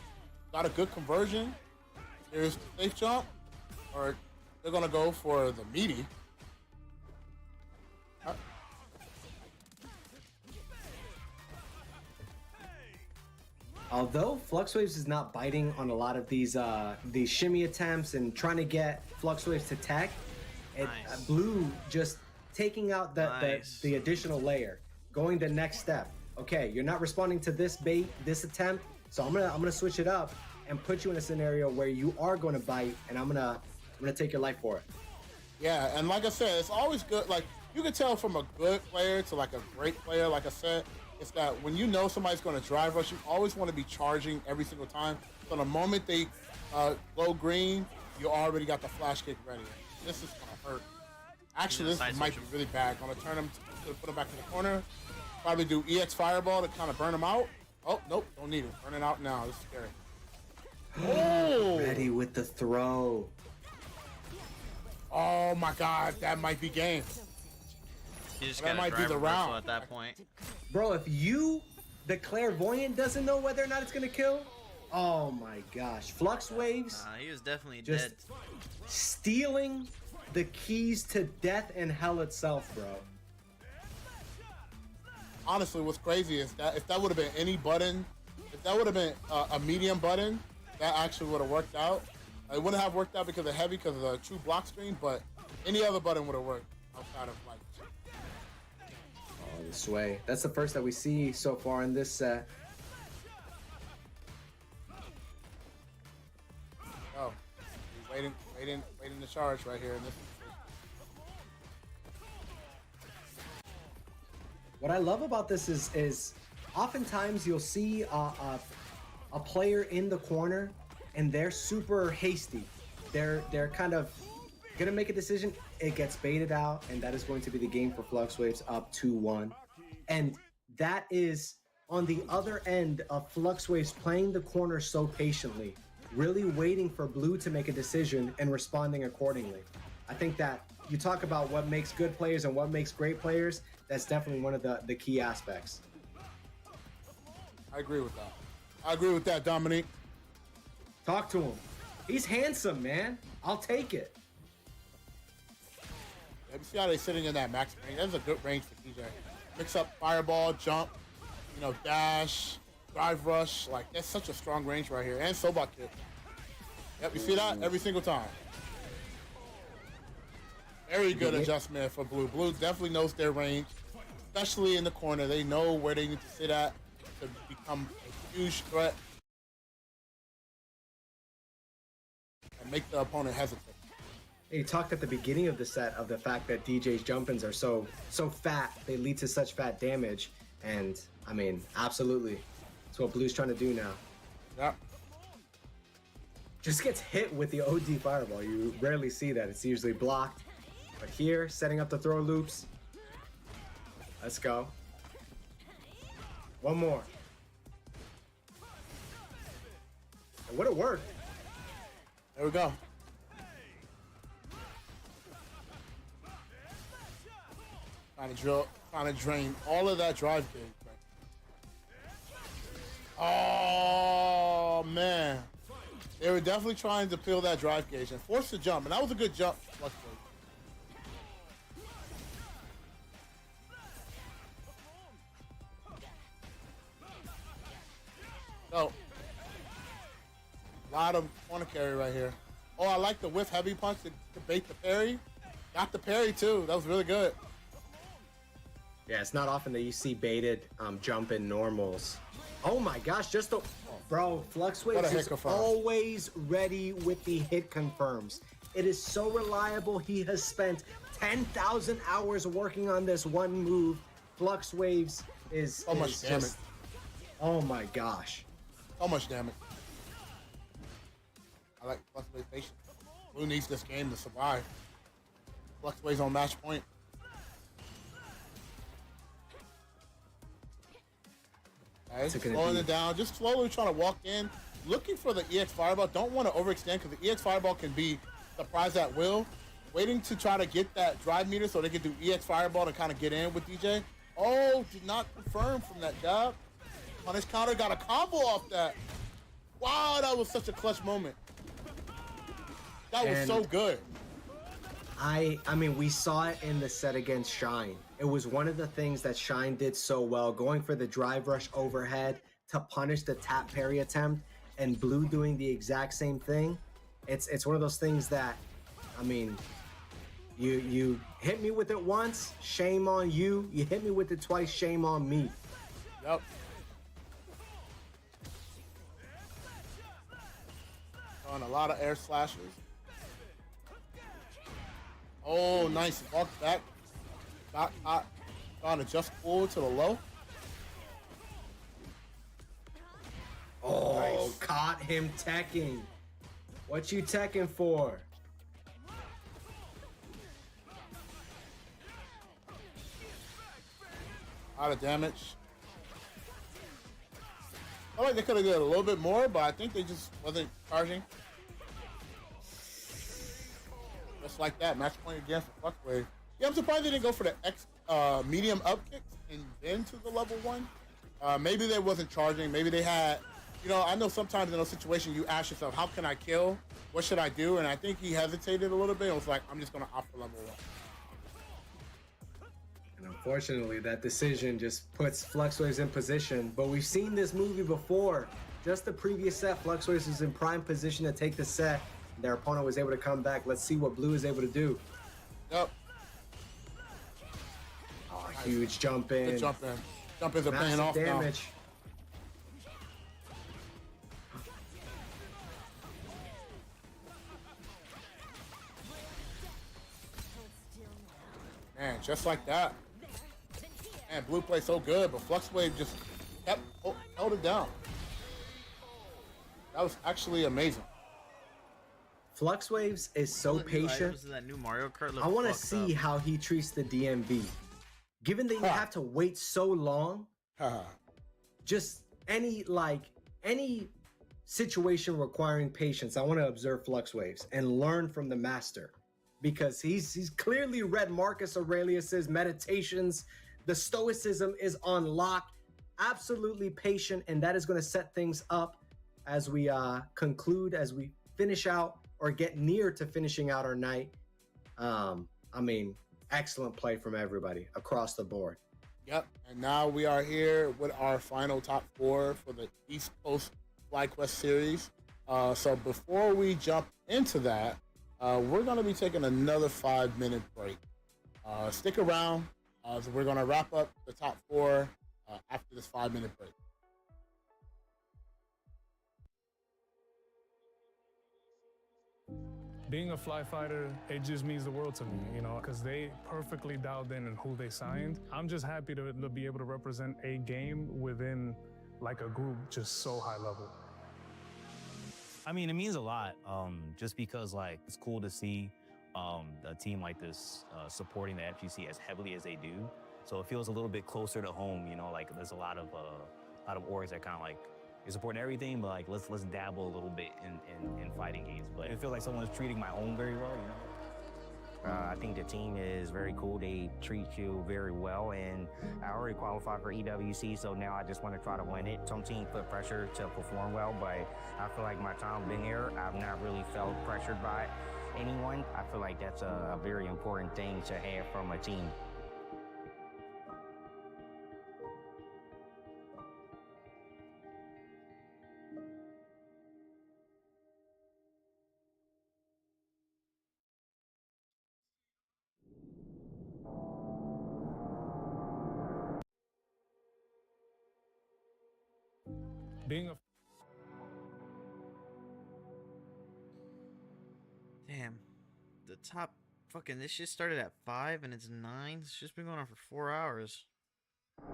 got a good conversion. Here's the safe jump, or they're gonna go for the meaty. Although Fluxwaves is not biting on a lot of these shimmy attempts and trying to get Fluxwaves to tech, Nice. Blue just taking out Nice. the additional layer, going the next step. Okay, you're not responding to this bait, this attempt, so I'm gonna switch it up and put you in a scenario where you are going to bite, and I'm gonna take your life for it. Yeah, and like I said, it's always good. Like, you can tell from a good player to like a great player, like I said, it's that when you know somebody's going to drive rush, you always want to be charging every single time. So the moment they glow green, you already got the flash kick ready. This is going to hurt. Actually, Yeah, this might be really bad. Going to turn him, to put him back in the corner. Probably do EX Fireball to kind of burn him out. Oh, nope, don't need it. Burn it out now. This is scary. Oh! Ready with the throw. Oh my God, that might be game. You just That gotta might be drive the reversal round. at that point. Bro, if the clairvoyant, doesn't know whether or not it's gonna kill, oh my gosh. Fluxwaves He was definitely Just- dead. stealing the keys to death and hell itself, bro. Honestly, what's crazy is that if that would have been any button, if that would have been a medium button, that actually would have worked out. It wouldn't have worked out because of heavy, because of the true block screen, but any other button would have worked outside of like. Oh, the sway. That's the first that we see so far in this set. Oh, he's waiting to charge right here. In this. What I love about this is oftentimes you'll see a player in the corner and they're super hasty. They're kind of gonna make a decision. It gets baited out, and that is going to be the game for Fluxwaves, up 2-1. And that is on the other end of Fluxwaves playing the corner so patiently, really waiting for Blue to make a decision and responding accordingly. I think that you talk about what makes good players and what makes great players, that's definitely one of the key aspects. I agree with that. I agree with that, Dominique. Talk to him. He's handsome, man. I'll take it. You see how they're sitting in that max range? That's a good range for TJ. Mix up fireball, jump, dash, drive rush. Like, that's such a strong range right here. And Sobot kick. Yep, you see that? Every single time. Very good adjustment for Blue. Blue definitely knows their range, especially in the corner. They know where they need to sit at to become a huge threat and make the opponent hesitate. You talked at the beginning of the set of the fact that DJ's jump-ins are so fat, they lead to such fat damage, and I mean, absolutely, that's what Blue's trying to do now. Yep. Just gets hit with the OD fireball. You rarely see that. It's usually blocked. But here, setting up the throw loops. Let's go. One more. It would have worked. There we go. Trying to drain all of that drive gauge. Oh man, they were definitely trying to peel that drive gauge and force the jump, and that was a good jump. So, a lot of corner carry right here. Oh, I like the whiff heavy punch to bait the parry. Got the parry too. That was really good. Yeah, it's not often that you see baited jump in normals. Oh my gosh, just the... Bro, Fluxwaves is always ready with the hit confirms. It is so reliable. He has spent 10,000 hours working on this one move. Fluxwaves is... So much damage. Oh my gosh. So much damage. I like Fluxwave patience. Blue needs this game to survive. Fluxwave's on match point. Okay, slowing it down, just slowly trying to walk in, looking for the EX Fireball. Don't want to overextend because the EX Fireball can be surprised at will. Waiting to try to get that drive meter so they can do EX Fireball to kind of get in with DJ. Oh, did not confirm from that jab. Punish counter, got a combo off that. Wow, that was such a clutch moment. That was so good. I mean, we saw it in the set against Shine. It was one of the things that Shine did so well, going for the drive rush overhead to punish the tap parry attempt, and Blue doing the exact same thing. It's one of those things that, I mean, you hit me with it once, shame on you. You hit me with it twice, shame on me. Yep. On a lot of air slashes. Oh, nice. Walk back. Got hot. Trying to just pull to the low. Oh, Nice. caught him teching. What you teching for? A lot of damage. I feel like they could have did a little bit more, but I think they just wasn't charging. Just like that, match point again for Fluxwave. Yeah, I'm surprised they didn't go for the medium up kicks and then to the level 1. Maybe they wasn't charging. Maybe they had, you know, I know sometimes in those situations you ask yourself, how can I kill? What should I do? And I think he hesitated a little bit and was like, I'm just going to opt for level 1. And unfortunately, that decision just puts Fluxwaves in position. But we've seen this movie before. Just the previous set, Fluxwaves was in prime position to take the set. Their opponent was able to come back. Let's see what Blue is able to do. Yep. Oh, huge jump in. Good jump in. Jump ins are paying Massive off now. damage. Man, just like that. Man, Blue played so good, but Fluxwave just held it down. That was actually amazing. Fluxwaves is so All the new patient. items in that new Mario Kart look I want to fucked see up. how he treats the DMV. Given that you Huh. have to wait so long, Haha. just any situation requiring patience, I want to observe Fluxwaves and learn from the master, because he's clearly read Marcus Aurelius's Meditations. The stoicism is on lock. Absolutely patient, and that is going to set things up as we conclude, as we finish out or get near to finishing out our night. I mean, excellent play from everybody across the board. Yep, and now we are here with our final top 4 for the East Coast FlyQuest series. So before we jump into that, we're going to be taking another 5-minute break. Stick around. So we're going to wrap up the top 4 after this 5-minute break. Being a fly fighter, it just means the world to me, you know, because they perfectly dialed in and who they signed. I'm just happy to be able to represent a game within like a group just so high level. I mean, it means a lot, just because like it's cool to see a team like this supporting the FGC as heavily as they do. So it feels a little bit closer to home, you know. Like there's a lot of orgs that kind of like you're supporting everything, but like let's dabble a little bit in fighting games. But it feels like someone's treating my home very well, you know. I think the team is very cool. They treat you very well, and I already qualified for EWC, so now I just want to try to win it. Some teams put pressure to perform well, but I feel like my time being here, I've not really felt pressured by anyone. I feel like that's a very important thing to have from a team. Being a Damn. The top fucking this shit started at 5 and it's 9. It's just been going on for 4 hours. Oh,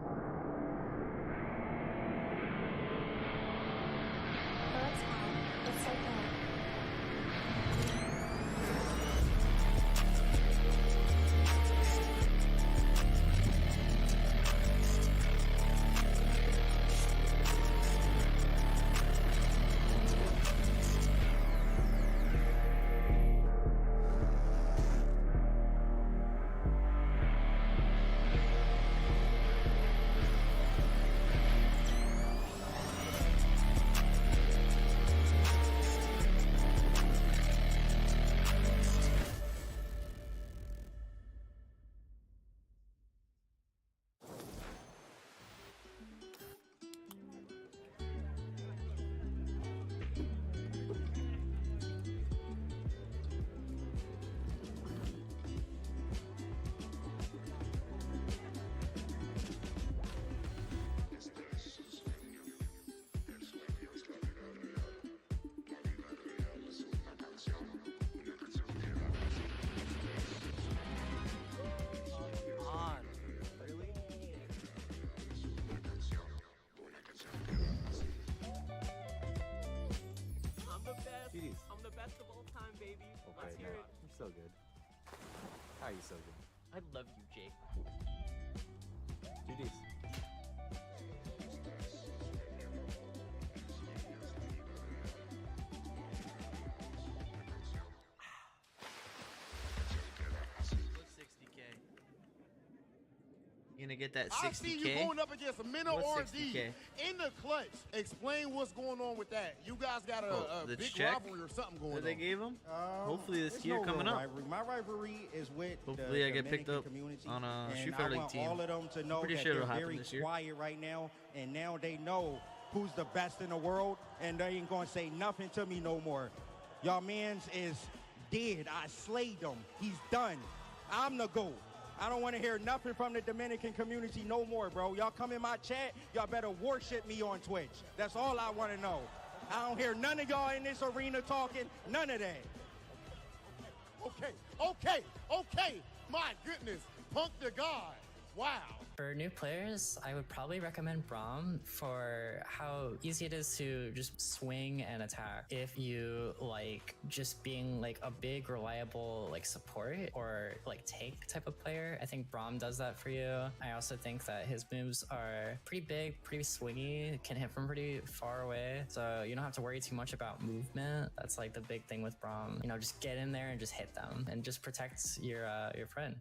it's fine. It's okay. but no, you're so good. How are you so good? I love you, Jake. GG's. What's 60K? You gonna get that I see you 60K? going up against a Minnow What's R&D 60K? in the clutch. Explain what's going on with that. You guys got a the big check rivalry or something going that on. they gave him? Hopefully this there's year no coming real up. rivalry. My rivalry is with Hopefully the I get picked Dominican up community, on a and Street I Fighter League want team. all of them to know pretty that sure it'll they're happen very this year. quiet right now, and now they know who's the best in the world, and they ain't gonna say nothing to me no more. Y'all mans is dead. I slayed him. He's done. I'm the GOAT. I don't want to hear nothing from the Dominican community no more, bro. Y'all come in my chat, y'all better worship me on Twitch. That's all I want to know. I don't hear none of y'all in this arena talking, none of that. Okay. My goodness. Punk the God. Wow. For new players, I would probably recommend Braum for how easy it is to just swing and attack. If you like just being like a big, reliable like support or like tank type of player, I think Braum does that for you. I also think that his moves are pretty big, pretty swingy, can hit from pretty far away. So you don't have to worry too much about movement. That's like the big thing with Braum. You know, just get in there and just hit them and just protect your friend.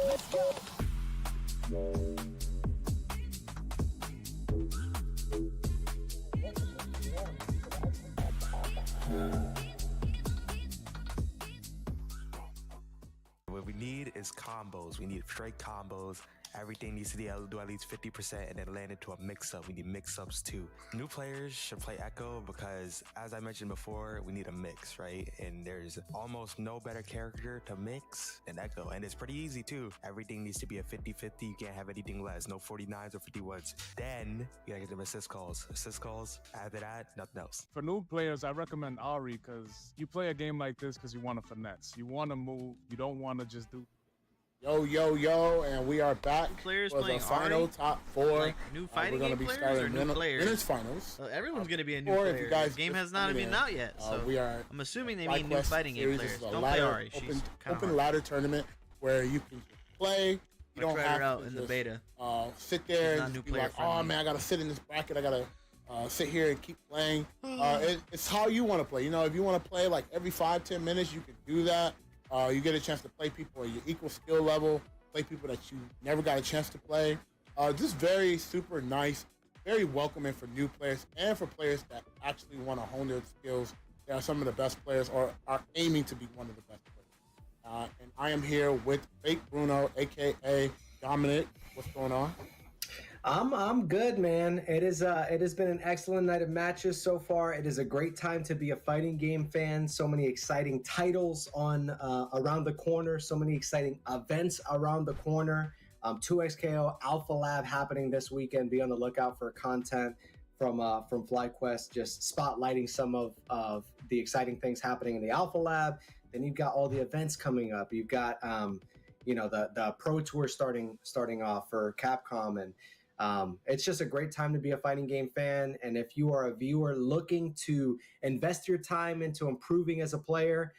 Let's go. What we need is combos. We need straight combos. Everything needs to do at least 50% and then land into a mix-up. We need mix-ups too. New players should play Echo because, as I mentioned before, we need a mix, right? And there's almost no better character to mix than Echo. And it's pretty easy too. Everything needs to be a 50-50. You can't have anything less. No 49s or 51s. Then you gotta get them assist calls. Assist calls. After that, nothing else. For new players, I recommend Ari because you play a game like this because you want to finesse. You want to move. You don't want to just do. Yo, and we are back Players for the playing final Ari? top four. Like new fighting we're gonna game be players or starting new players? winners finals. Everyone's gonna be a new Or player. if you guys The game just has not tuned even in, out yet, so we are I'm assuming they Flight mean new Quest fighting game series. players. This is a Don't play ladder- Ari. She's open kind of ladder tournament where you can play. You don't tried have her out to in the just, beta. Sit there She's not and new just be player like, oh friendly. man, I gotta sit in this bracket. I gotta sit here and keep playing. It's how you want to play. You know, if you want to play like every 5-10 minutes, you can do that. You get a chance to play people at your equal skill level. Play people that you never got a chance to play. Just very super nice, very welcoming for new players and for players that actually want to hone their skills. They are some of the best players or are aiming to be one of the best players. And I am here with Fake Bruno, aka Dominic. What's going on? I'm good, man. It has been an excellent night of matches so far. It is a great time to be a fighting game fan. So many exciting titles on around the corner. So many exciting events around the corner. 2XKO Alpha Lab happening this weekend. Be on the lookout for content from FlyQuest, just spotlighting some of the exciting things happening in the Alpha Lab. Then you've got all the events coming up. You've got the Pro Tour starting off for Capcom, and it's just a great time to be a fighting game fan. And if you are a viewer looking to invest your time into improving as a player,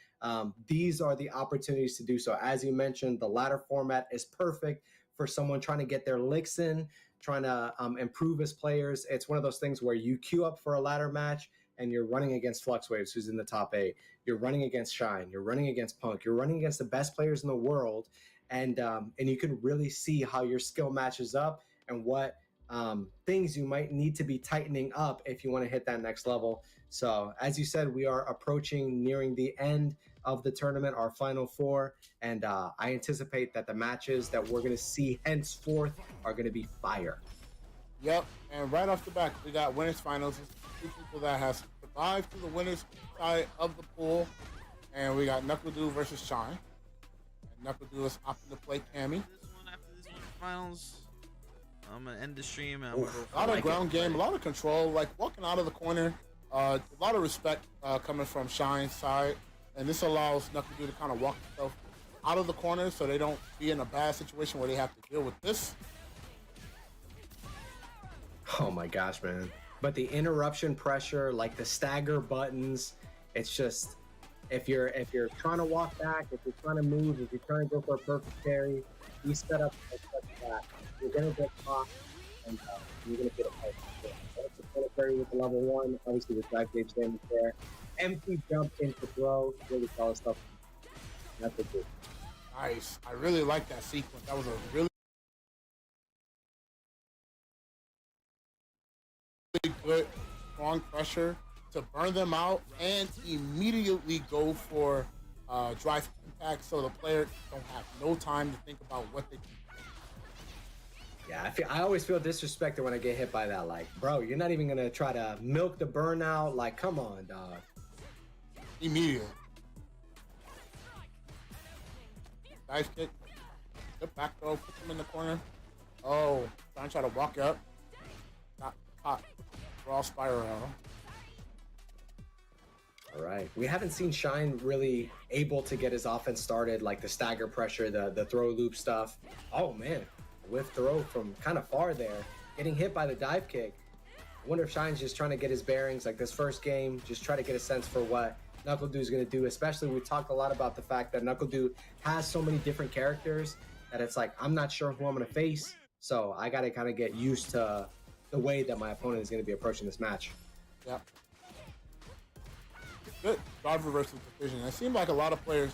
these are the opportunities to do so. As you mentioned, the ladder format is perfect for someone trying to get their licks in, trying to improve as players. It's one of those things where you queue up for a ladder match and you're running against Fluxwaves, who's in the top 8. You're running against Shine. You're running against Punk. You're running against the best players in the world. And you can really see how your skill matches up and what things you might need to be tightening up if you want to hit that next level. So as you said, we are nearing the end of the tournament, our final 4. And I anticipate that the matches that we're going to see henceforth are going to be fire. Yep, and right off the bat, we got winners finals. Two people that have survived to the winners side of the pool. And we got NuckleDu versus Shine. And NuckleDu is opting to play Cammy. After this one finals, I'm gonna end the stream. And I'm gonna go A lot of ground game, a lot of control, like walking out of the corner. A lot of respect coming from Shine's side. And this allows NuckleDu to kind of walk himself out of the corner so they don't be in a bad situation where they have to deal with this. Oh my gosh, man. But the interruption pressure, like the stagger buttons, it's if you're trying to walk back, if you're trying to move, if you're trying to go for a perfect carry, he's set up such that you're gonna get caught and you're gonna get a fight. That's the full carry with the level 1. Obviously, the drive gauge damage there. Empty jump into throw, really solid stuff. That's a good. Nice. I really like that sequence. That was a really good, strong pressure to burn them out and immediately go for drive impact, so the player don't have no time to think about what they can. Yeah, I always feel disrespected when I get hit by that. Like, bro, you're not even gonna try to milk the burnout. Like, come on, dog. Immediate. Dive kick. Good back throw. Put him in the corner. Oh, trying to try to walk up. Not caught. Raw spiral. All right. We haven't seen Shine really able to get his offense started, like the stagger pressure, the throw loop stuff. Oh, man. Whiff throw from kind of far there. Getting hit by the dive kick. I wonder if Shine's just trying to get his bearings, like this first game, just try to get a sense for what NuckleDu is going to do. Especially, we talked a lot about the fact that NuckleDu has so many different characters that it's like, I'm not sure who I'm going to face. So I got to kind of get used to the way that my opponent is going to be approaching this match. Yep. Good drive reversal decision. It seemed like a lot of players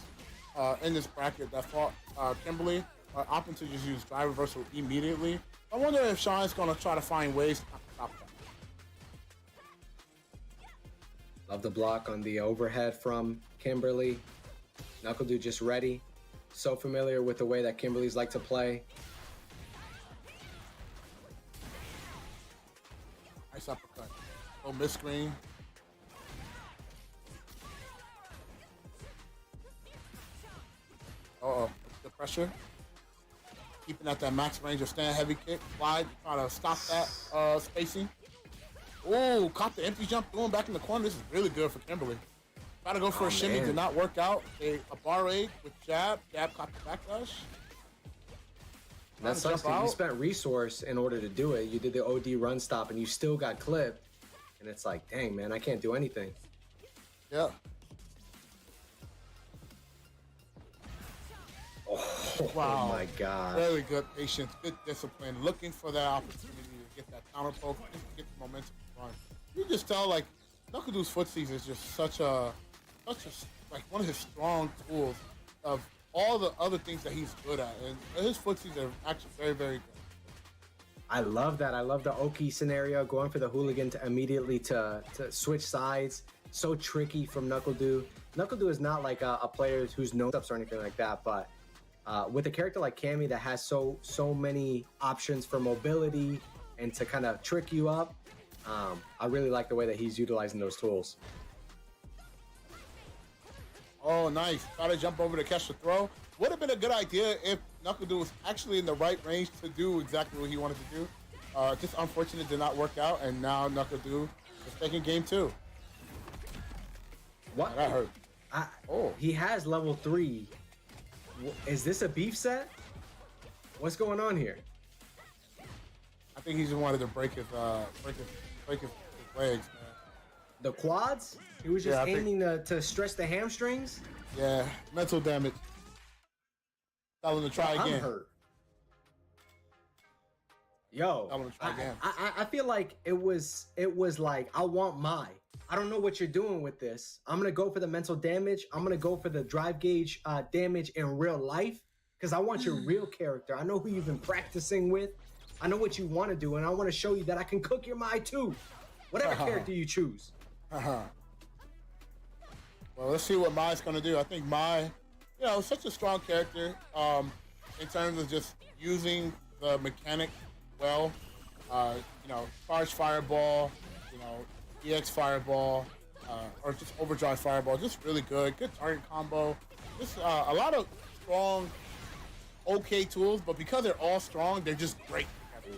in this bracket that fought Kimberly are opting to just use drive reversal immediately. I wonder if Sean's going to try to find ways to stop that. Love the block on the overhead from Kimberly. NuckleDu just ready. So familiar with the way that Kimberly's like to play. Nice uppercut. Oh, miss screen. Uh-oh. The pressure. Keeping at that max range of stand heavy kick. Slide. Trying to stop that spacing. Oh, caught the empty jump. Going back in the corner. This is really good for Kimberly. Try to go for a shimmy. Man. Did not work out. A bar raid with jab. Jab caught the backdash. That sucks because you spent resource in order to do it. You did the OD run stop and you still got clipped. And it's like, dang, man, I can't do anything. Yeah. Oh, Wow. my God. Very good patience, good discipline, looking for that opportunity to get that counter poke, just to get the momentum to run. You just tell, like, NuckleDu's footsies is just such a, like, one of his strong tools of all the other things that he's good at. And his footsies are actually very, very good. I love that. I love the Oki scenario, going for the hooligan to immediately to switch sides. So tricky from NuckleDu. NuckleDu is not like a player who's no ups or anything like that, but with a character like Cammy that has so many options for mobility and to kind of trick you up, I really like the way that he's utilizing those tools. Oh, nice. Try to jump over to catch the throw. Would have been a good idea if NuckleDu was actually in the right range to do exactly what he wanted to do. Just unfortunate it did not work out, and now NuckleDu is taking game 2. What? That hurt. He has level 3. Is this a beef set? What's going on here? I think he just wanted to break his legs, man. The quads? He was just aiming to stretch the hamstrings? Yeah, mental damage. Tell him to try again. I'm hurt. Yo, Tell him to try again. I feel like it was like, I want I don't know what you're doing with this. I'm gonna go for the mental damage. I'm gonna go for the drive gauge damage in real life because I want your real character. I know who you've been practicing with. I know what you want to do, and I want to show you that I can cook your Mai too. Whatever character you choose. Well, let's see what Mai's gonna do. I think Mai, such a strong character in terms of just using the mechanic well. Charge fireball, EX fireball, or just overdrive fireball. Just really good. Good target combo. Just a lot of strong, okay tools, but because they're all strong, they're just great together.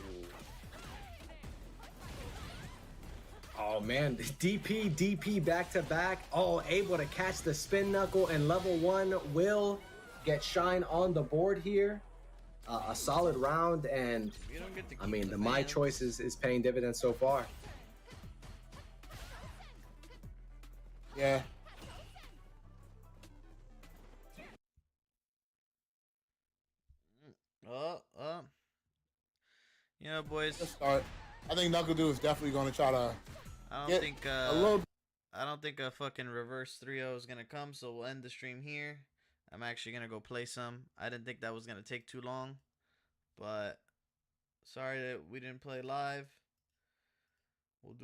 Oh man, DP back to back. Oh, able to catch the spin knuckle, and level 1 will get Shine on the board here. A solid round, and I mean the My Choice is paying dividends so far. Yeah. You know, boys. Let's start. I think Knuckle Dude is definitely going to try to. I get don't think a little. I don't think a fucking reverse 3-0 is gonna come, so we'll end the stream here. I'm actually gonna go play some. I didn't think that was gonna take too long, but sorry that we didn't play live. We'll do